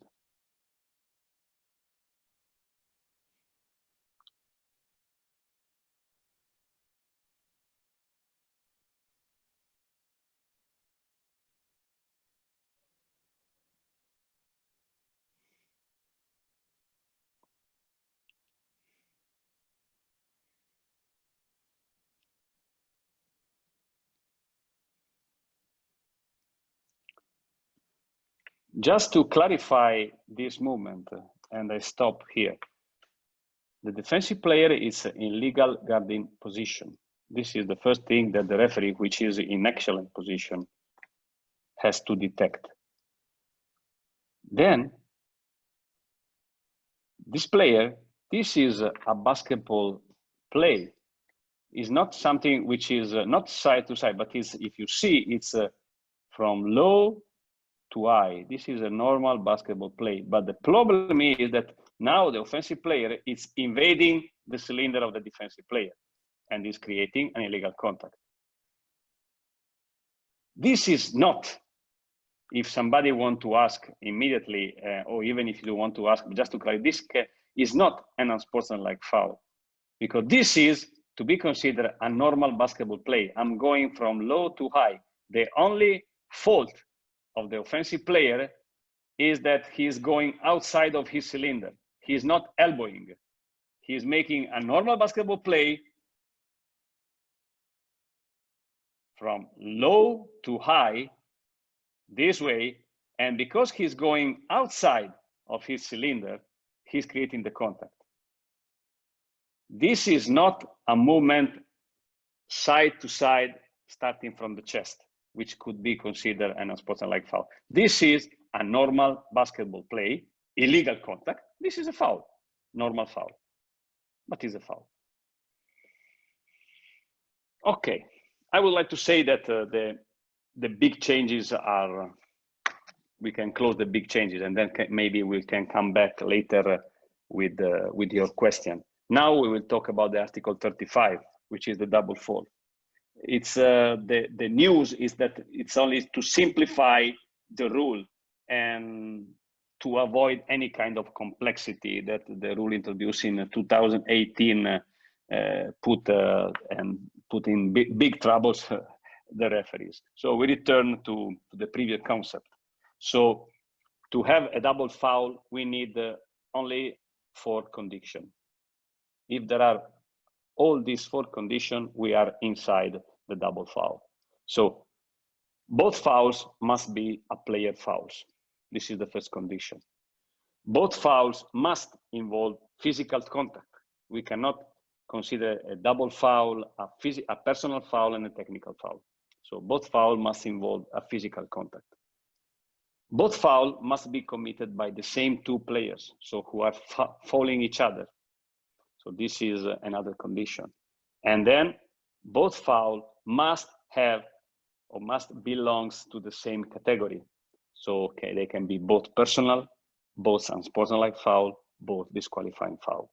Just to clarify this movement, and I stop here. The defensive player is in legal guarding position. This is the first thing that the referee, which is in excellent position, has to detect. Then, this player, this is a basketball play. Is not something which is not side to side, but is, if you see, it's from low to high. This is a normal basketball play. But the problem is that now the offensive player is invading the cylinder of the defensive player and is creating an illegal contact. This is not, if somebody want to ask immediately, or even if you don't want to ask, just to clarify, this is not an unsportsmanlike foul, because this is to be considered a normal basketball play. I'm going from low to high. The only fault of the offensive player is that he's going outside of his cylinder. He's not elbowing. He's making a normal basketball play from low to high this way. And because he's going outside of his cylinder, he's creating the contact. This is not a movement side to side starting from the chest, which could be considered an unsportsmanlike foul. This is a normal basketball play, illegal contact. This is a foul, normal foul, but it's a foul. Okay, I would like to say that the big changes are, we can close the big changes and then maybe we can come back later with your question. Now we will talk about the Article 35, which is the double fault. It's the news is that it's only to simplify the rule and to avoid any kind of complexity that the rule introduced in 2018 put in big troubles the referees. So we return to the previous concept. So to have a double foul, we need only 4 conditions. If there are all these 4 conditions, we are inside the double foul. So both fouls must be a player fouls. This is the first condition. Both fouls must involve physical contact. We cannot consider a double foul, a personal foul and a technical foul. So both fouls must involve a physical contact. Both fouls must be committed by the same 2 players, so who are fouling each other. So this is another condition. And then both fouls must have or must belongs to the same category. So okay, they can be both personal, both unsportsmanlike foul, both disqualifying foul.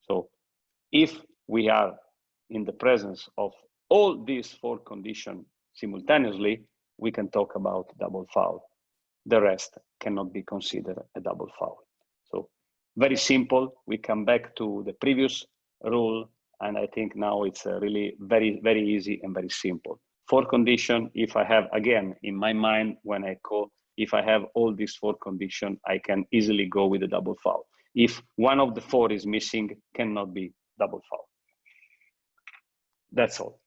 So if we are in the presence of all these 4 conditions simultaneously, we can talk about double foul. The rest cannot be considered a double foul. So very simple. We come back to the previous rule, and I think now it's really very, very easy and very simple. 4 conditions, if I have, again, in my mind, when I call, if I have all these 4 conditions, I can easily go with a double foul. If one of the 4 is missing, cannot be double foul. That's all.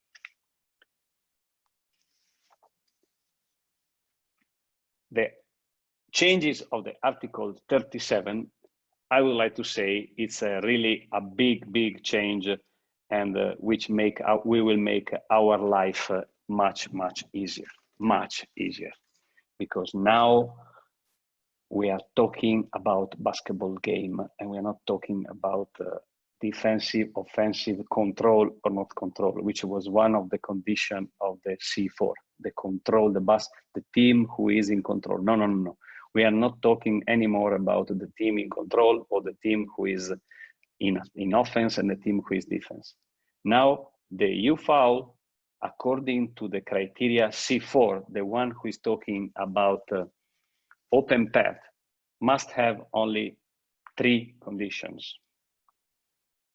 The changes of the Article 37, I would like to say it's really a big, big change, and which we will make our life much, much easier, because now we are talking about basketball game, and we are not talking about defensive, offensive, control or not control, which was one of the conditions of the C4, the control, the team who is in control. No, no, no, no. We are not talking anymore about the team in control or the team who is in offense and the team who is defense. Now, the EU foul, according to the criteria C4, the one who is talking about open path, must have only 3 conditions.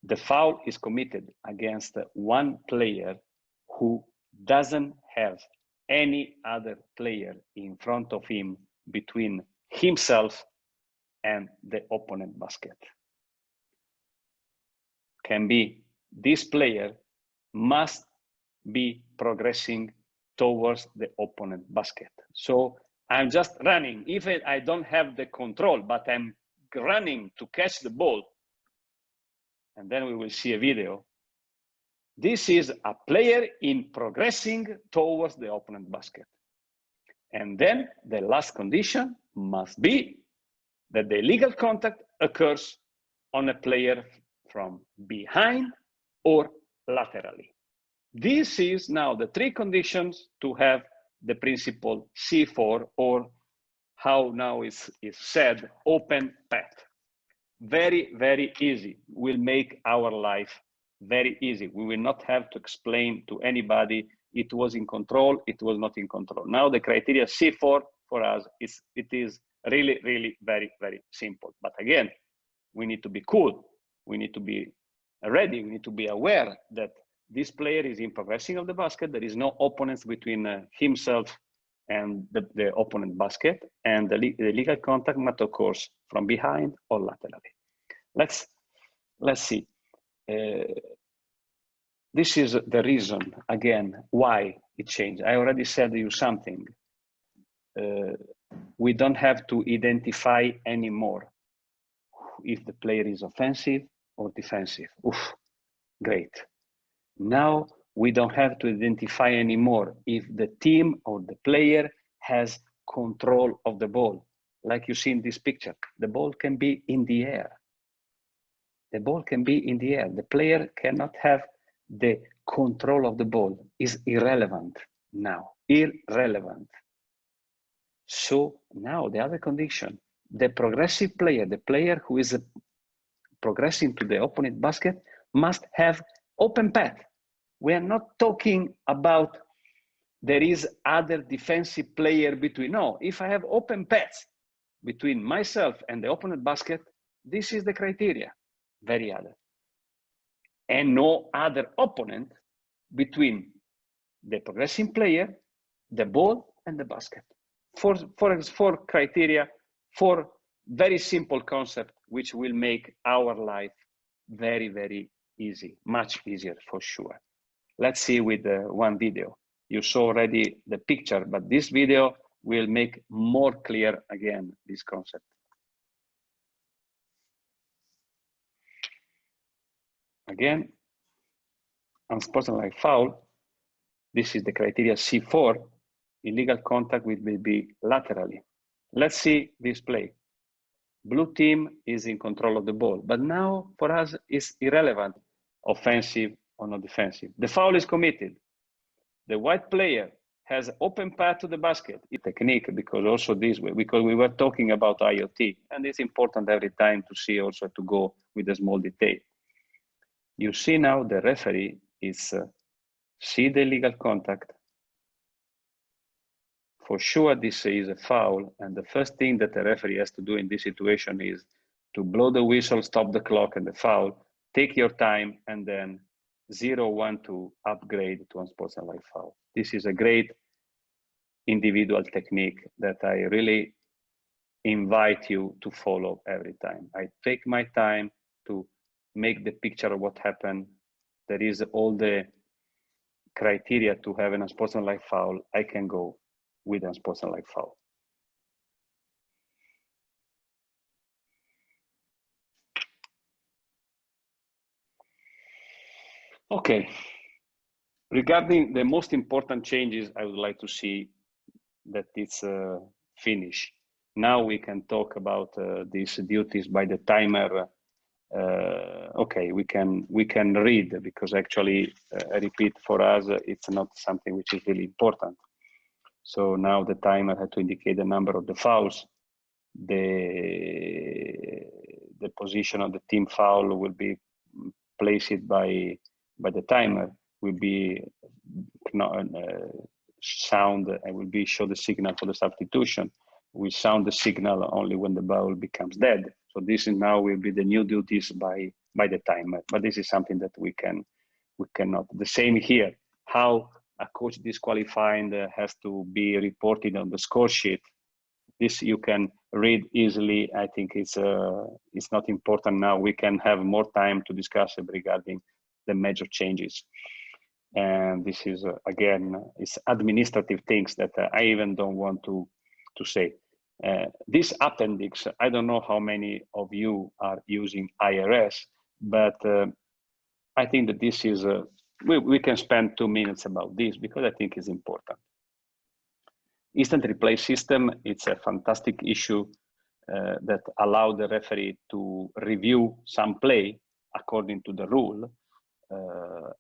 The foul is committed against one player who doesn't have any other player in front of him between himself and the opponent basket. Can be this player must be progressing towards the opponent basket. So I'm just running. If I don't have the control, but I'm running to catch the ball, and then we will see a video. This is a player in progressing towards the opponent basket. And then the last condition must be that the illegal contact occurs on a player from behind or laterally. This is now the 3 conditions to have the principle C4, or how now is said, open path. Very, very easy. Will make our life very easy. We will not have to explain to anybody it was in control, it was not in control. Now the criteria C4 for us it is really, really very, very simple. But again, we need to be cool. We need to be ready. We need to be aware that this player is in progressing of the basket. There is no opponents between himself and the opponent basket, and the legal contact must occur from behind or laterally. Let's see. This is the reason, again, why it changed. I already said to you something. We don't have to identify anymore if the player is offensive or defensive. Oof, great. Now we don't have to identify anymore if the team or the player has control of the ball. Like you see in this picture, the ball can be in the air. The ball can be in the air. The player cannot have the control of the ball. Is irrelevant now, irrelevant. So now the other condition, the progressive player, the player who is progressing to the opponent basket must have open path. We are not talking about there is other defensive player between. No, if I have open paths between myself and the opponent basket, this is the criteria, very other. And no other opponent between the progressing player, the ball, and the basket. Four criteria, four very simple concepts, which will make our life very, very easy, much easier for sure. Let's see with one video. You saw already the picture, but this video will make more clear again this concept. Again, unsportsmanlike foul. This is the criteria C4. Illegal contact will be laterally. Let's see this play. Blue team is in control of the ball, but now for us it's irrelevant, offensive or not defensive. The foul is committed. The white player has open path to the basket. It's technique, because also this way, because we were talking about IoT, and it's important every time to see also to go with a small detail. You see now the referee is see the illegal contact. For sure, this is a foul, and the first thing that the referee has to do in this situation is to blow the whistle, stop the clock and the foul, take your time, and then 0-1 to upgrade to unsportsmanlike foul. This is a great individual technique that I really invite you to follow every time. I take my time to make the picture of what happened. There is all the criteria to have an unsportsmanlike foul. I can go with unsportsmanlike foul. Okay, regarding the most important changes, I would like to see that it's finished. Now we can talk about these duties by the timer. Okay, we can read, because actually, I repeat, for us, it's not something which is really important. So now the timer had to indicate the number of the fouls. The position of the team foul will be placed by the timer, will be sound and will be show the signal for the substitution. We sound the signal only when the ball becomes dead. So this is now will be the new duties by the timer. But this is something that we cannot. The same here. How a coach disqualified has to be reported on the score sheet. This you can read easily. I think it's not important now. We can have more time to discuss it regarding the major changes. And this is again, it's administrative things that I even don't want to say. This appendix, I don't know how many of you are using IRS, but I think that this is we can spend 2 minutes about this, because I think it's important. Instant replay system, it's a fantastic issue that allow the referee to review some play according to the rule.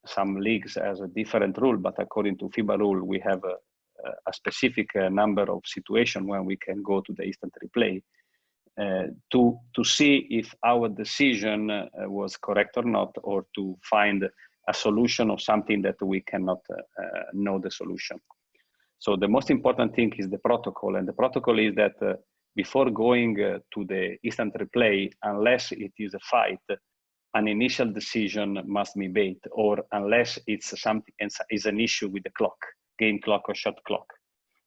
Some leagues has a different rule, but according to FIBA rule, we have a specific number of situations when we can go to the instant replay to see if our decision was correct or not, or to find a solution of something that we cannot know the solution. So the most important thing is the protocol, and the protocol is that before going to the instant replay, unless it is a fight, an initial decision must be made, or unless it's something is an issue with the clock, game clock or shot clock.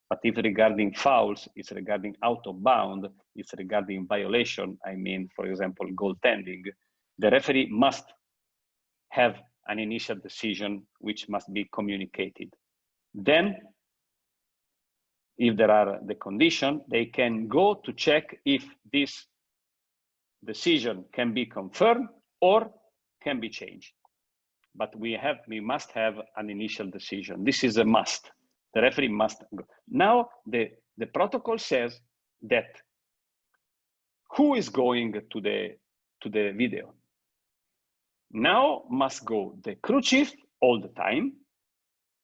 But if regarding fouls, it's regarding out of bound, it's regarding violation, I mean, for example, goaltending, the referee must have an initial decision which must be communicated. Then, if there are the condition, they can go to check if this decision can be confirmed or can be changed. But we must have an initial decision. This is a must. The referee must go. Now the protocol says that who is going to the video? Now must go the crew chief all the time,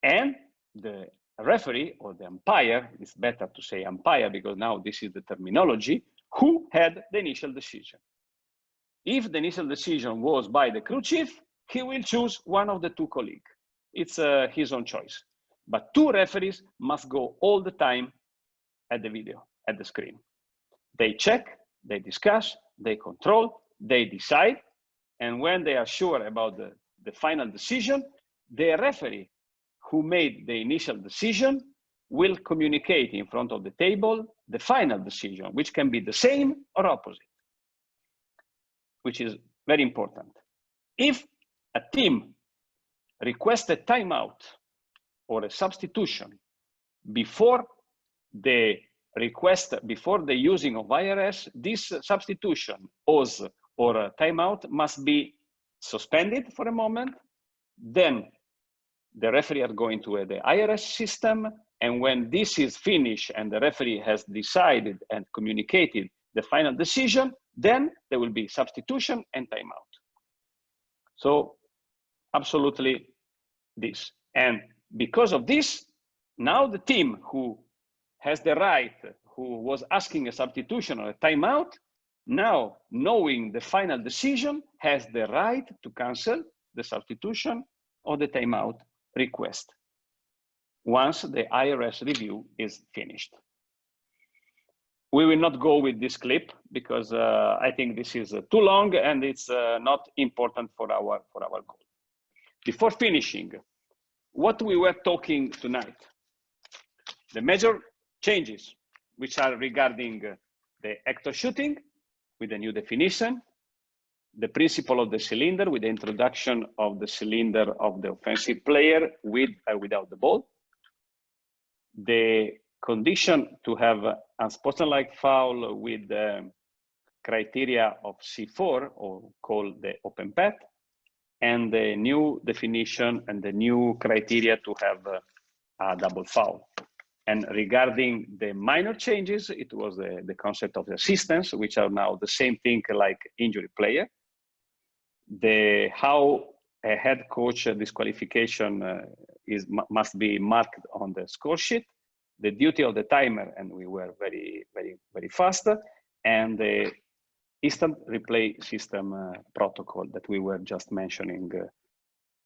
and the referee or the umpire, it's better to say umpire because now this is the terminology, who had the initial decision. If the initial decision was by the crew chief, he will choose one of the two colleagues. It's his own choice. But two referees must go all the time at the video, at the screen. They check, they discuss, they control, they decide, and when they are sure about the final decision, the referee who made the initial decision will communicate in front of the table the final decision, which can be the same or opposite, which is very important. If a team requests a timeout or a substitution before the request, before the using of IRS, this substitution or a timeout must be suspended for a moment. Then the referee are going to the IRS system, and when this is finished and the referee has decided and communicated the final decision, then there will be substitution and timeout. So absolutely this. And because of this, now the team who has the right, who was asking a substitution or a timeout, now knowing the final decision, has the right to cancel the substitution or the timeout request once the IRS review is finished. We will not go with this clip because I think this is too long and it's not important for our goal. Before finishing, what we were talking tonight, the major changes which are regarding the actor shooting with a new definition, the principle of the cylinder with the introduction of the cylinder of the offensive player with or without the ball, the condition to have unsportsmanlike foul with the criteria of C4 or called the open path, and the new definition and the new criteria to have a double foul. And regarding the minor changes, it was the concept of assistance, which are now the same thing like injury player. How a head coach disqualification must be marked on the score sheet, the duty of the timer, and we were very fast, and the instant replay system protocol that we were just mentioning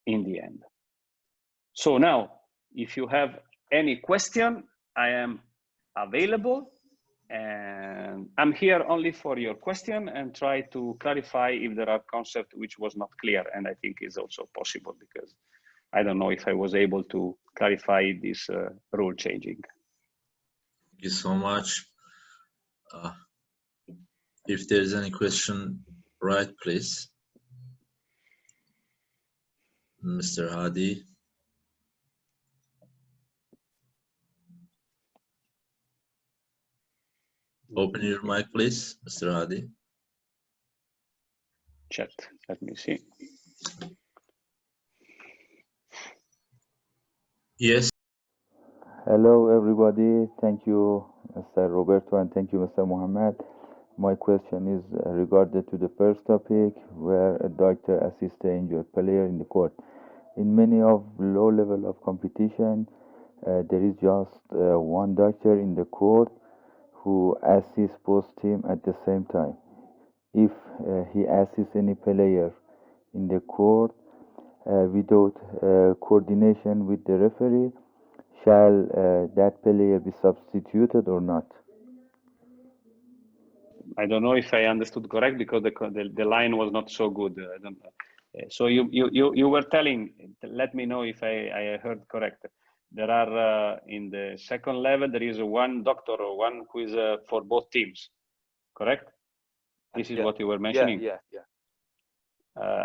in the end. So now, if you have any question, I am available, and I'm here only for your question and try to clarify if there are concepts which was not clear, and I think is also possible because I don't know if I was able to clarify this rule changing. Thank you so much. If there's any question, right, please. Mr. Hadi. Open your mic, please, Mr. Hadi. Chat, let me see. Yes. Hello, everybody. Thank you, Mr. Roberto, and thank you, Mr. Mohammed. My question is regarding to the first topic, where a doctor assists the injured player in the court. In many of low level of competition, there is just one doctor in the court who assists both teams at the same time. If he assists any player in the court without coordination with the referee, shall that player be substituted or not? I don't know if I understood correct because the line was not so good. I don't know. So you were telling, let me know if I heard correct. There are in the second level, there is one doctor or one who is for both teams, correct? This is what you were mentioning? Yeah.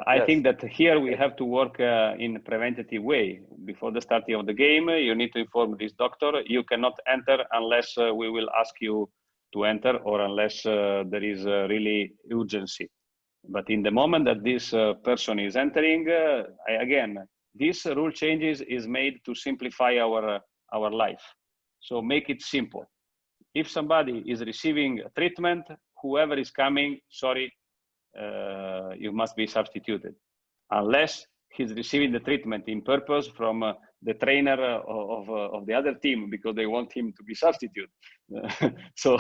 I think that here we have to work in a preventative way. Before the starting of the game, you need to inform this doctor. You cannot enter unless we will ask you to enter or unless there is really urgency. But in the moment that this person is entering, again, this rule changes is made to simplify our life. So make it simple. If somebody is receiving treatment, whoever is coming, sorry, you must be substituted. Unless he's receiving the treatment in purpose from the trainer of the other team because they want him to be substituted. So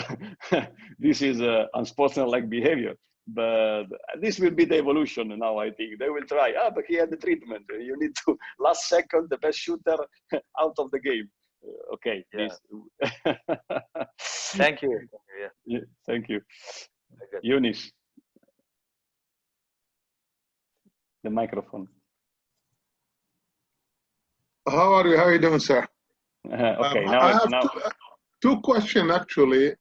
this is unsportsmanlike behavior. But this will be the evolution now, I think. They will try, but he had the treatment. You need to, last second, the best shooter out of the game. Okay. Yeah. This. Thank you. Yeah, thank you. Okay. Eunice. The microphone. How are you? How are you doing, sir? Okay, I have two questions, actually.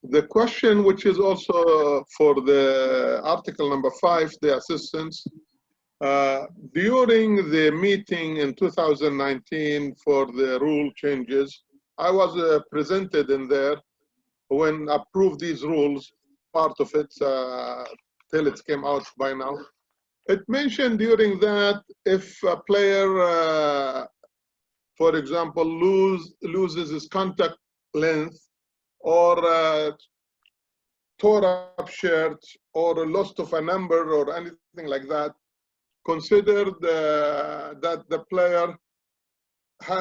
The question, which is also for the article number 5, the assistance. During the meeting in 2019 for the rule changes, I was presented in there when approved these rules, part of it, till it came out by now. It mentioned during that if a player, for example, loses his contact length or tore up shirt or lost of a number or anything like that, considered that the player,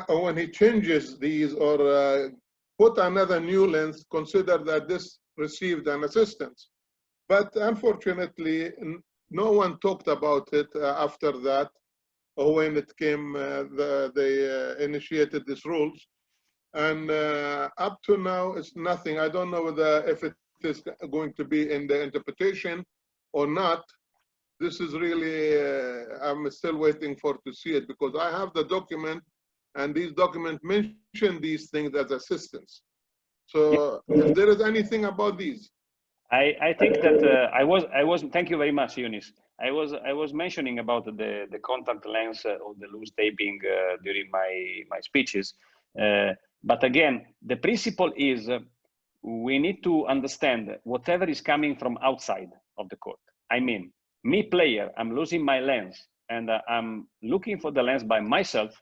when he changes these or put another new length, consider that this received an assistance. But unfortunately, no one talked about it after that, or when it came, they initiated these rules. And up to now, it's nothing. I don't know whether if it is going to be in the interpretation or not. This is really, I'm still waiting for to see it, because I have the document, and these documents mention these things as assistance. So if there is anything about these. I think that I was thank you very much, Eunice. I was mentioning about the contact lens or the loose taping during my speeches, but again, the principle is we need to understand whatever is coming from outside of the court. I mean, me player, I'm losing my lens and I'm looking for the lens by myself.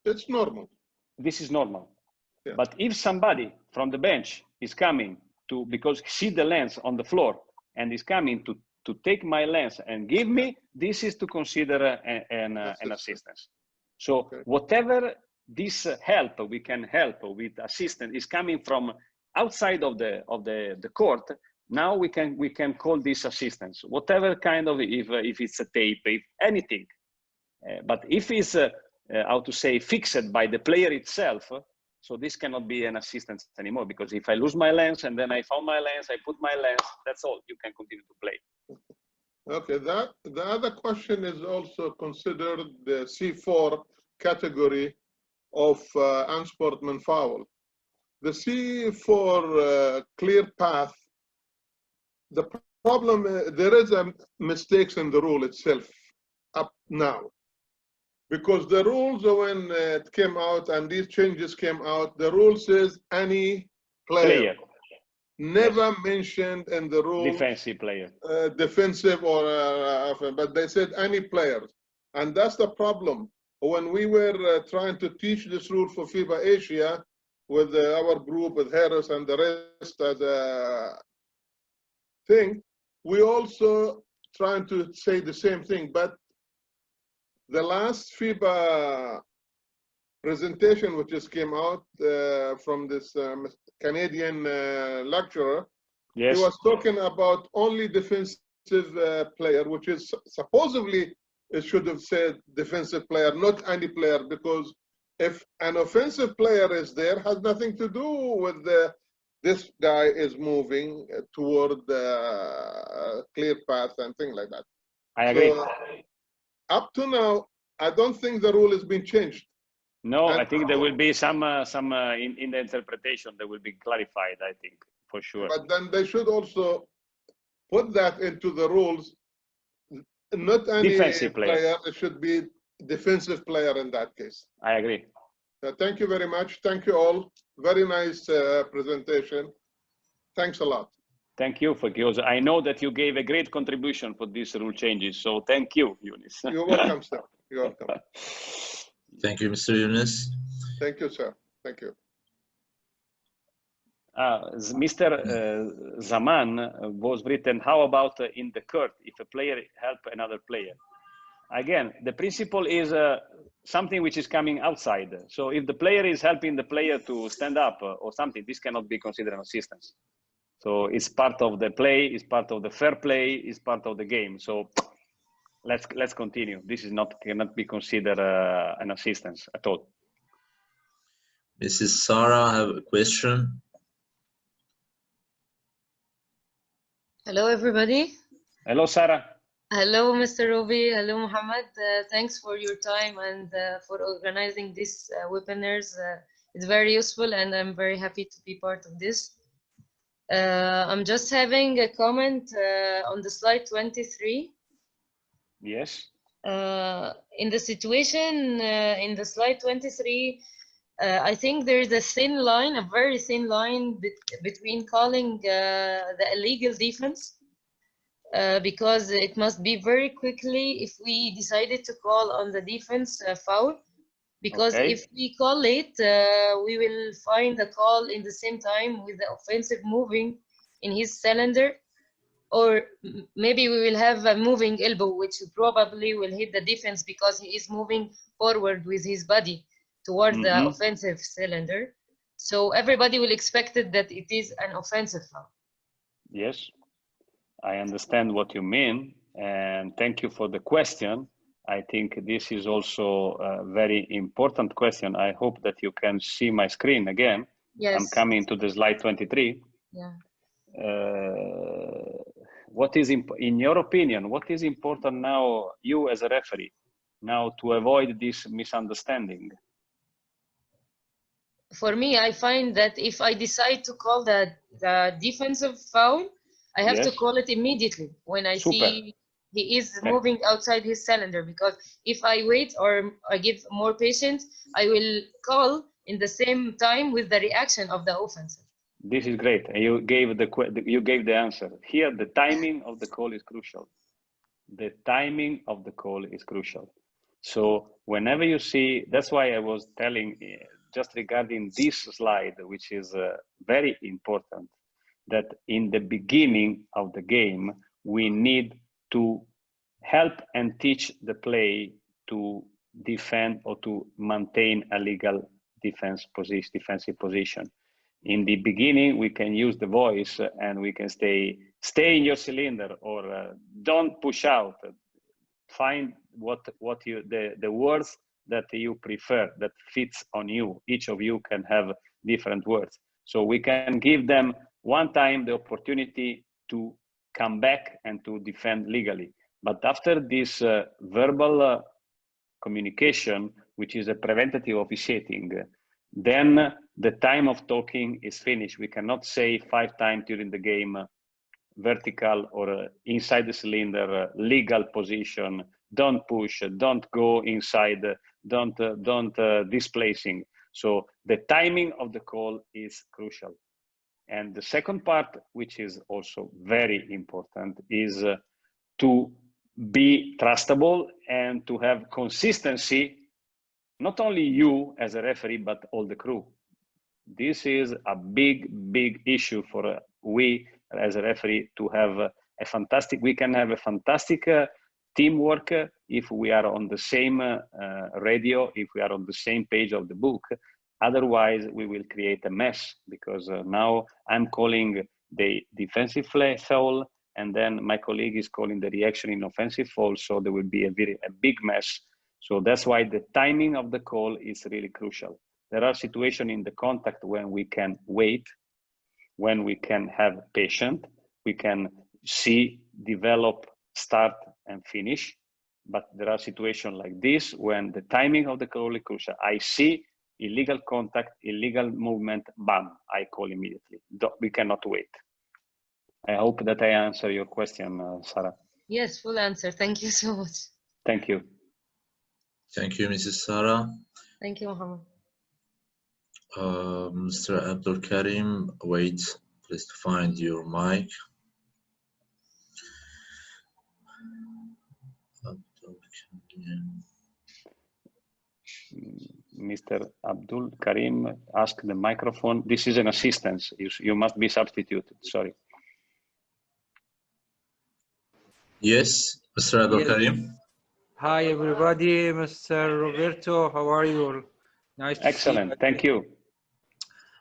It's normal. This is normal. Yeah. But if somebody from the bench is coming to, because see the lens on the floor and is coming to take my lens and give me, this is to consider an assistance. So okay. Whatever this help we can help with assistance is coming from outside of the court, now we can call this assistance, whatever kind of, if it's a tape, if anything. But if it's how to say fixed by the player itself, so this cannot be an assistance anymore, because if I lose my lens and then I found my lens, I put my lens, that's all, you can continue to play. Okay, the other question is also considered the C4 category of unsportsman foul. The C4 clear path, the problem, there is a mistakes in the rule itself up now. Because the rules, when it came out and these changes came out, the rule says any player. Never yes. Mentioned in the rule defensive player, defensive or but they said any player, and that's the problem. When we were trying to teach this rule for FIBA Asia with our group, with Harris and the rest as a thing, we also trying to say the same thing, but the last FIBA presentation, which just came out from this Canadian lecturer, yes. He was talking about only defensive player, which is supposedly, it should have said defensive player, not any player, because if an offensive player is there, has nothing to do with this guy is moving toward the clear path and things like that. I agree. So, up to now, I don't think the rule has been changed. No, and I think there will be some in the interpretation that will be clarified, I think, for sure. But then they should also put that into the rules. Not any defensive player. It should be defensive player in that case. I agree. Thank you very much. Thank you all. Very nice presentation. Thanks a lot. Thank you, because I know that you gave a great contribution for these rule changes. So thank you, Eunice. You're welcome, sir. You're welcome. Thank you, Mr. Eunice. Thank you, sir. Thank you. Mr. Zaman was written, how about in the court, if a player help another player? Again, the principle is something which is coming outside. So if the player is helping the player to stand up or something, this cannot be considered an assistance. So it's part of the play, it's part of the fair play, it's part of the game. So let's continue. This is cannot be considered an assistance at all. Mrs. Sarah, I have a question. Hello, everybody. Hello, Sarah. Hello, Mr. Robi. Hello, Muhammad. Thanks for your time and for organizing this webinars. It's very useful and I'm very happy to be part of this. I'm just having a comment on the slide 23. Yes. In the situation in the slide 23, I think there is a thin line, a very thin line between calling the illegal defense because it must be very quickly if we decided to call on the defense foul, because Okay. if we call it, we will find a call in the same time with the offensive moving in his cylinder, or maybe we will have a moving elbow, which probably will hit the defense because he is moving forward with his body towards the offensive cylinder. So everybody will expect it that it is an offensive foul. Yes, I understand what you mean, and thank you for the question. I think this is also a very important question. I hope that you can see my screen again. Yes. I'm coming to the slide 23. Yeah. What is, in your opinion, what is important now, you as a referee, now to avoid this misunderstanding? For me, I find that if I decide to call the defensive foul, I have to call it immediately when I see he is moving outside his cylinder, because if I wait or I give more patience, I will call in the same time with the reaction of the offensive. This is great. You gave the answer. Here, the timing of the call is crucial. The timing of the call is crucial. So whenever you see, that's why I was telling just regarding this slide, which is very important, that in the beginning of the game, we need to help and teach the play to defend or to maintain a legal defensive position. In the beginning, we can use the voice and we can stay in your cylinder, or don't push out. Find the words that you prefer, that fits on you. Each of you can have different words. So we can give them one time the opportunity to come back and to defend legally. But after this verbal communication, which is a preventative officiating, then the time of talking is finished. We cannot say 5 times during the game, vertical or inside the cylinder, legal position, don't push, don't go inside, don't displacing. So the timing of the call is crucial. And the second part, which is also very important, is to be trustable and to have consistency, not only you as a referee, but all the crew. This is a big issue for we as a referee to have a fantastic, we can have a fantastic teamwork if we are on the same radio, if we are on the same page of the book. Otherwise, we will create a mess, because now I'm calling the defensive foul, and then my colleague is calling the reaction in offensive foul, so there will be a big mess. So that's why the timing of the call is really crucial. There are situations in the contact when we can wait, when we can have patience, we can see, develop, start, and finish. But there are situations like this when the timing of the call is crucial. I see illegal contact, illegal movement, bam, I call immediately. We cannot wait. I hope that I answer your question, Sarah. Yes, full answer. Thank you so much. Thank you. Thank you, Mrs. Sarah. Thank you, Mohammed. Mr. Abdul Karim, wait, please find your mic. Mr. Abdul Karim, ask the microphone. This is an assistance. You must be substituted. Sorry. Yes, Mr. Abdul Karim. Hi, everybody. Mr. Roberto, how are you? Nice to see you. Excellent. Thank you.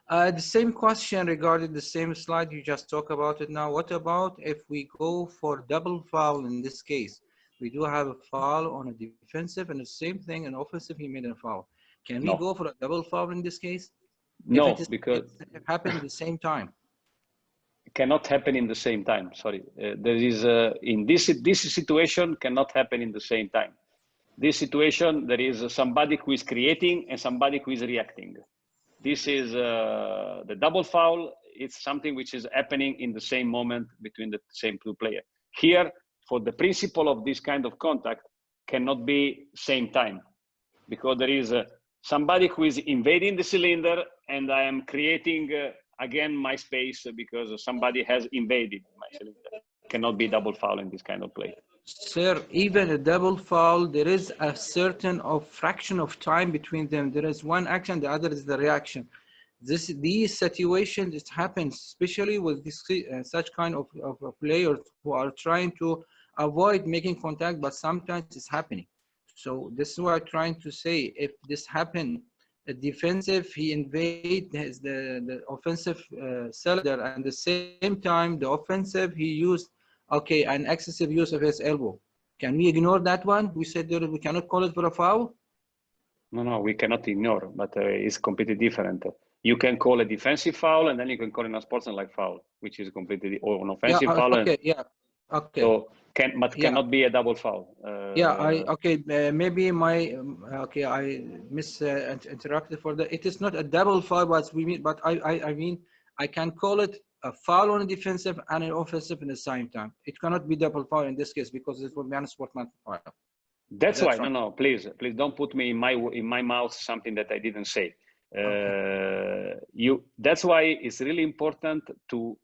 The same question regarding the same slide you just talked about it now. What about if we go for double foul in this case? We do have a foul on a defensive and the same thing, an offensive, he made a foul. Can we go for a double foul in this case? No, because it happened at the same time. cannot happen in the same time. Sorry, there is in this situation cannot happen in the same time. This situation, there is somebody who is creating and somebody who is reacting. This is the double foul. It's something which is happening in the same moment between the same two players. Here, for the principle of this kind of contact, cannot be same time, because there is somebody who is invading the cylinder and I am creating again my space because somebody has invaded my cylinder. Cannot be double foul in this kind of play. Sir, even a double foul, there is a certain fraction of time between them. There is one action, the other is the reaction. These situations, it happens, especially with this, such kind of players who are trying to avoid making contact, but sometimes it's happening. So this is what I'm trying to say. If this happened, a defensive, he invade the offensive cylinder, and at the same time, the offensive, he used an excessive use of his elbow. Can we ignore that one? We said that we cannot call it for a foul? No, we cannot ignore, but it's completely different. You can call a defensive foul, and then you can call an unsportsmanlike foul, which is completely, or an offensive foul. Okay. So cannot be a double foul. Maybe I interrupted for that. It is not a double foul, but I mean, I can call it a foul on a defensive and an offensive in the same time. It cannot be double foul in this case because it will be an unsportsmanlike foul. That's why. Right. No, please don't put me in my mouth something that I didn't say. That's why it's really important to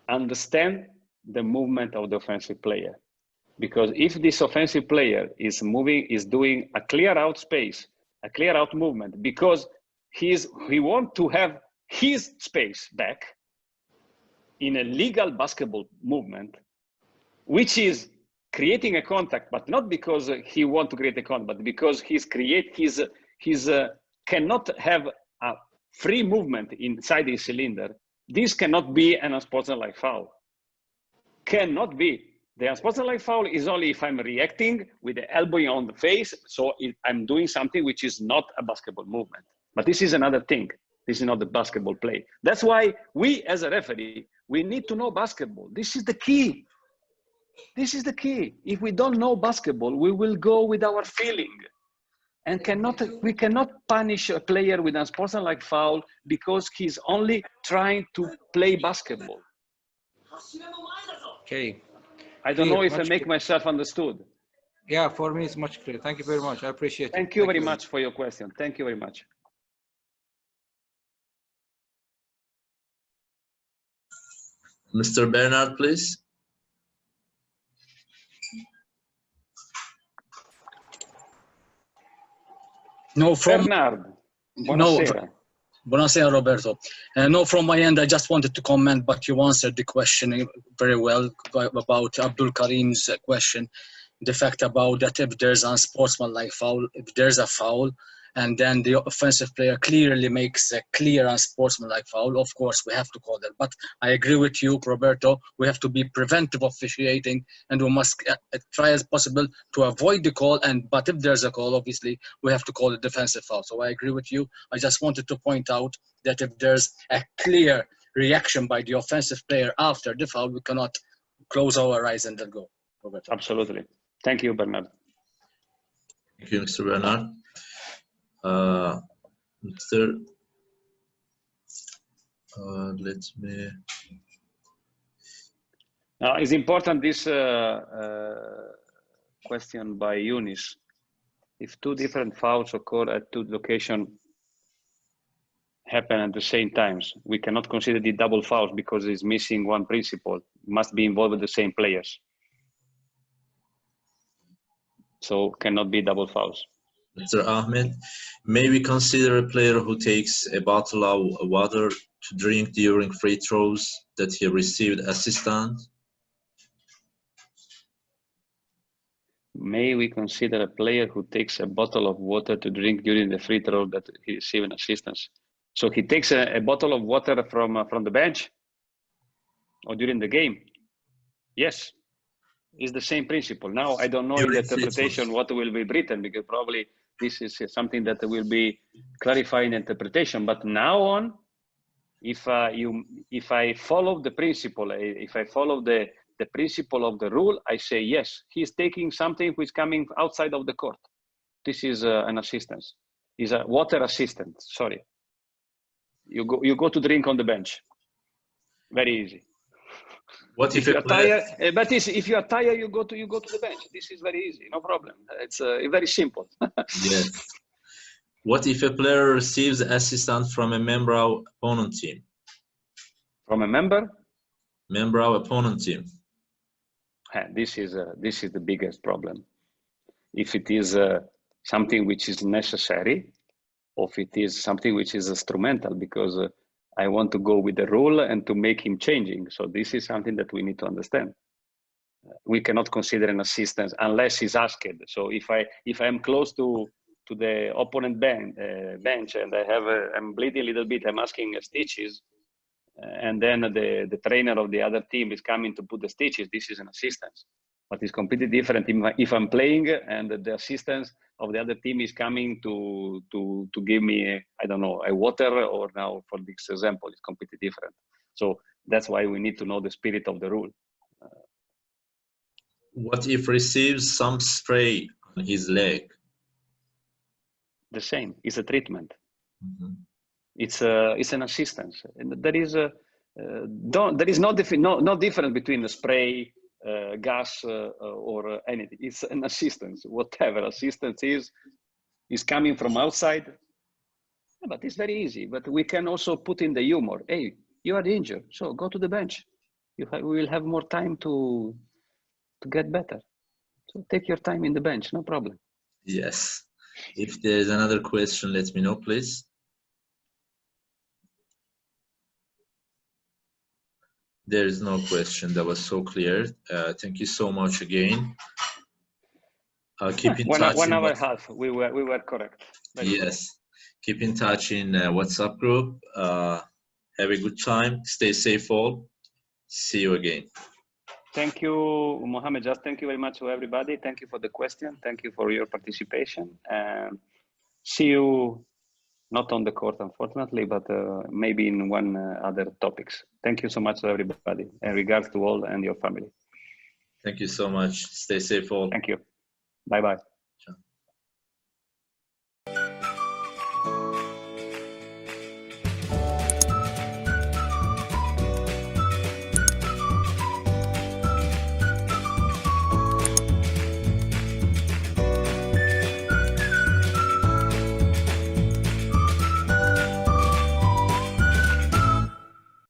understand the movement of the offensive player, because if this offensive player is doing a clear out space, a clear out movement, because he wants to have his space back in a legal basketball movement, which is creating a contact, but not because he wants to create a contact, but because he's cannot have a free movement inside his cylinder. This cannot be an unsportsmanlike foul. Cannot be. The unsportsmanlike foul is only if I'm reacting with the elbow on the face, so I'm doing something which is not a basketball movement. But this is another thing. This is not the basketball play. That's why we, as a referee, we need to know basketball. This is the key. This is the key. If we don't know basketball, we will go with our feeling. And we cannot punish a player with an unsportsmanlike foul because he's only trying to play basketball. Okay. I don't know if I make myself understood. Yeah, for me it's much clearer. Thank you very much. I appreciate it. Thank you very much for your question. Thank you very much. Mr. Bernard, please. No, from Bernard. Buonasera. Buonasera, Roberto. No, from my end, I just wanted to comment, but you answered the question very well about Abdul Karim's question. The fact about that if there's an unsportsmanlike foul, if there's a foul, and then the offensive player clearly makes a clear unsportsmanlike foul, of course, we have to call that. But I agree with you, Roberto, we have to be preventive officiating, and we must try as possible to avoid the call. But if there's a call, obviously, we have to call a defensive foul. So I agree with you. I just wanted to point out that if there's a clear reaction by the offensive player after the foul, we cannot close our eyes and let go. Roberto. Absolutely. Thank you, Bernard. Thank you, Mr. Bernard. Let me. Now, it's important this question by Eunice. If two different fouls occur at two locations happen at the same times, we cannot consider the double fouls because it's missing one principle. It must be involved with the same players. So cannot be double fouls. Mr. Ahmed, may we consider a player who takes a bottle of water to drink during free throws that he received assistance? May we consider a player who takes a bottle of water to drink during the free throw that he received assistance? So he takes a bottle of water from the bench or during the game? Yes, it's the same principle. Now, I don't know in the interpretation what will be written, because probably this is something that will be clarified in interpretation. But now on, If I follow the principle, if I follow the principle of the rule, I say yes, he's taking something which is coming outside of the court. This is an assistance. Is a water assistant. Sorry. You go to drink on the bench. Very easy. What if you are tired, but if you are tired, you go to the bench. This is very easy, no problem. It's very simple. Yes. What if a player receives assistance from a member of opponent team? From a member? Member of opponent team. This is the biggest problem. If it is something which is necessary, or if it is something which is instrumental, because I want to go with the rule and to make him changing. So this is something that we need to understand. We cannot consider an assistance unless he's asked. So if I am close to the opponent bench and I'm bleeding a little bit, I'm asking stitches, and then the trainer of the other team is coming to put the stitches, this is an assistance. But it's completely different if I'm playing and the assistance of the other team is coming to give me, I don't know, a water, or now for this example, it's completely different. So that's why we need to know the spirit of the rule. What if receives some spray on his leg? The same, it's a treatment. Mm-hmm. It's an assistance. And there is no difference between a spray, gas, or anything. It's an assistance. Whatever assistance is coming from outside. Yeah, but it's very easy. But we can also put in the humor. Hey, you are injured, so go to the bench. We will have more time to get better. So take your time in the bench, no problem. Yes. If there's another question, let me know, please. There is no question. That was so clear. Thank you so much again. Keep in touch. 1 hour and a half. We were correct. Yes. Keep in touch in WhatsApp group. Have a good time. Stay safe all. See you again. Thank you, Mohammed. Just thank you very much to everybody. Thank you for the question. Thank you for your participation. And see you not on the court, unfortunately, but maybe in one other topics. Thank you so much to everybody, and regards to all and your family. Thank you so much. Stay safe all. Thank you. Bye-bye.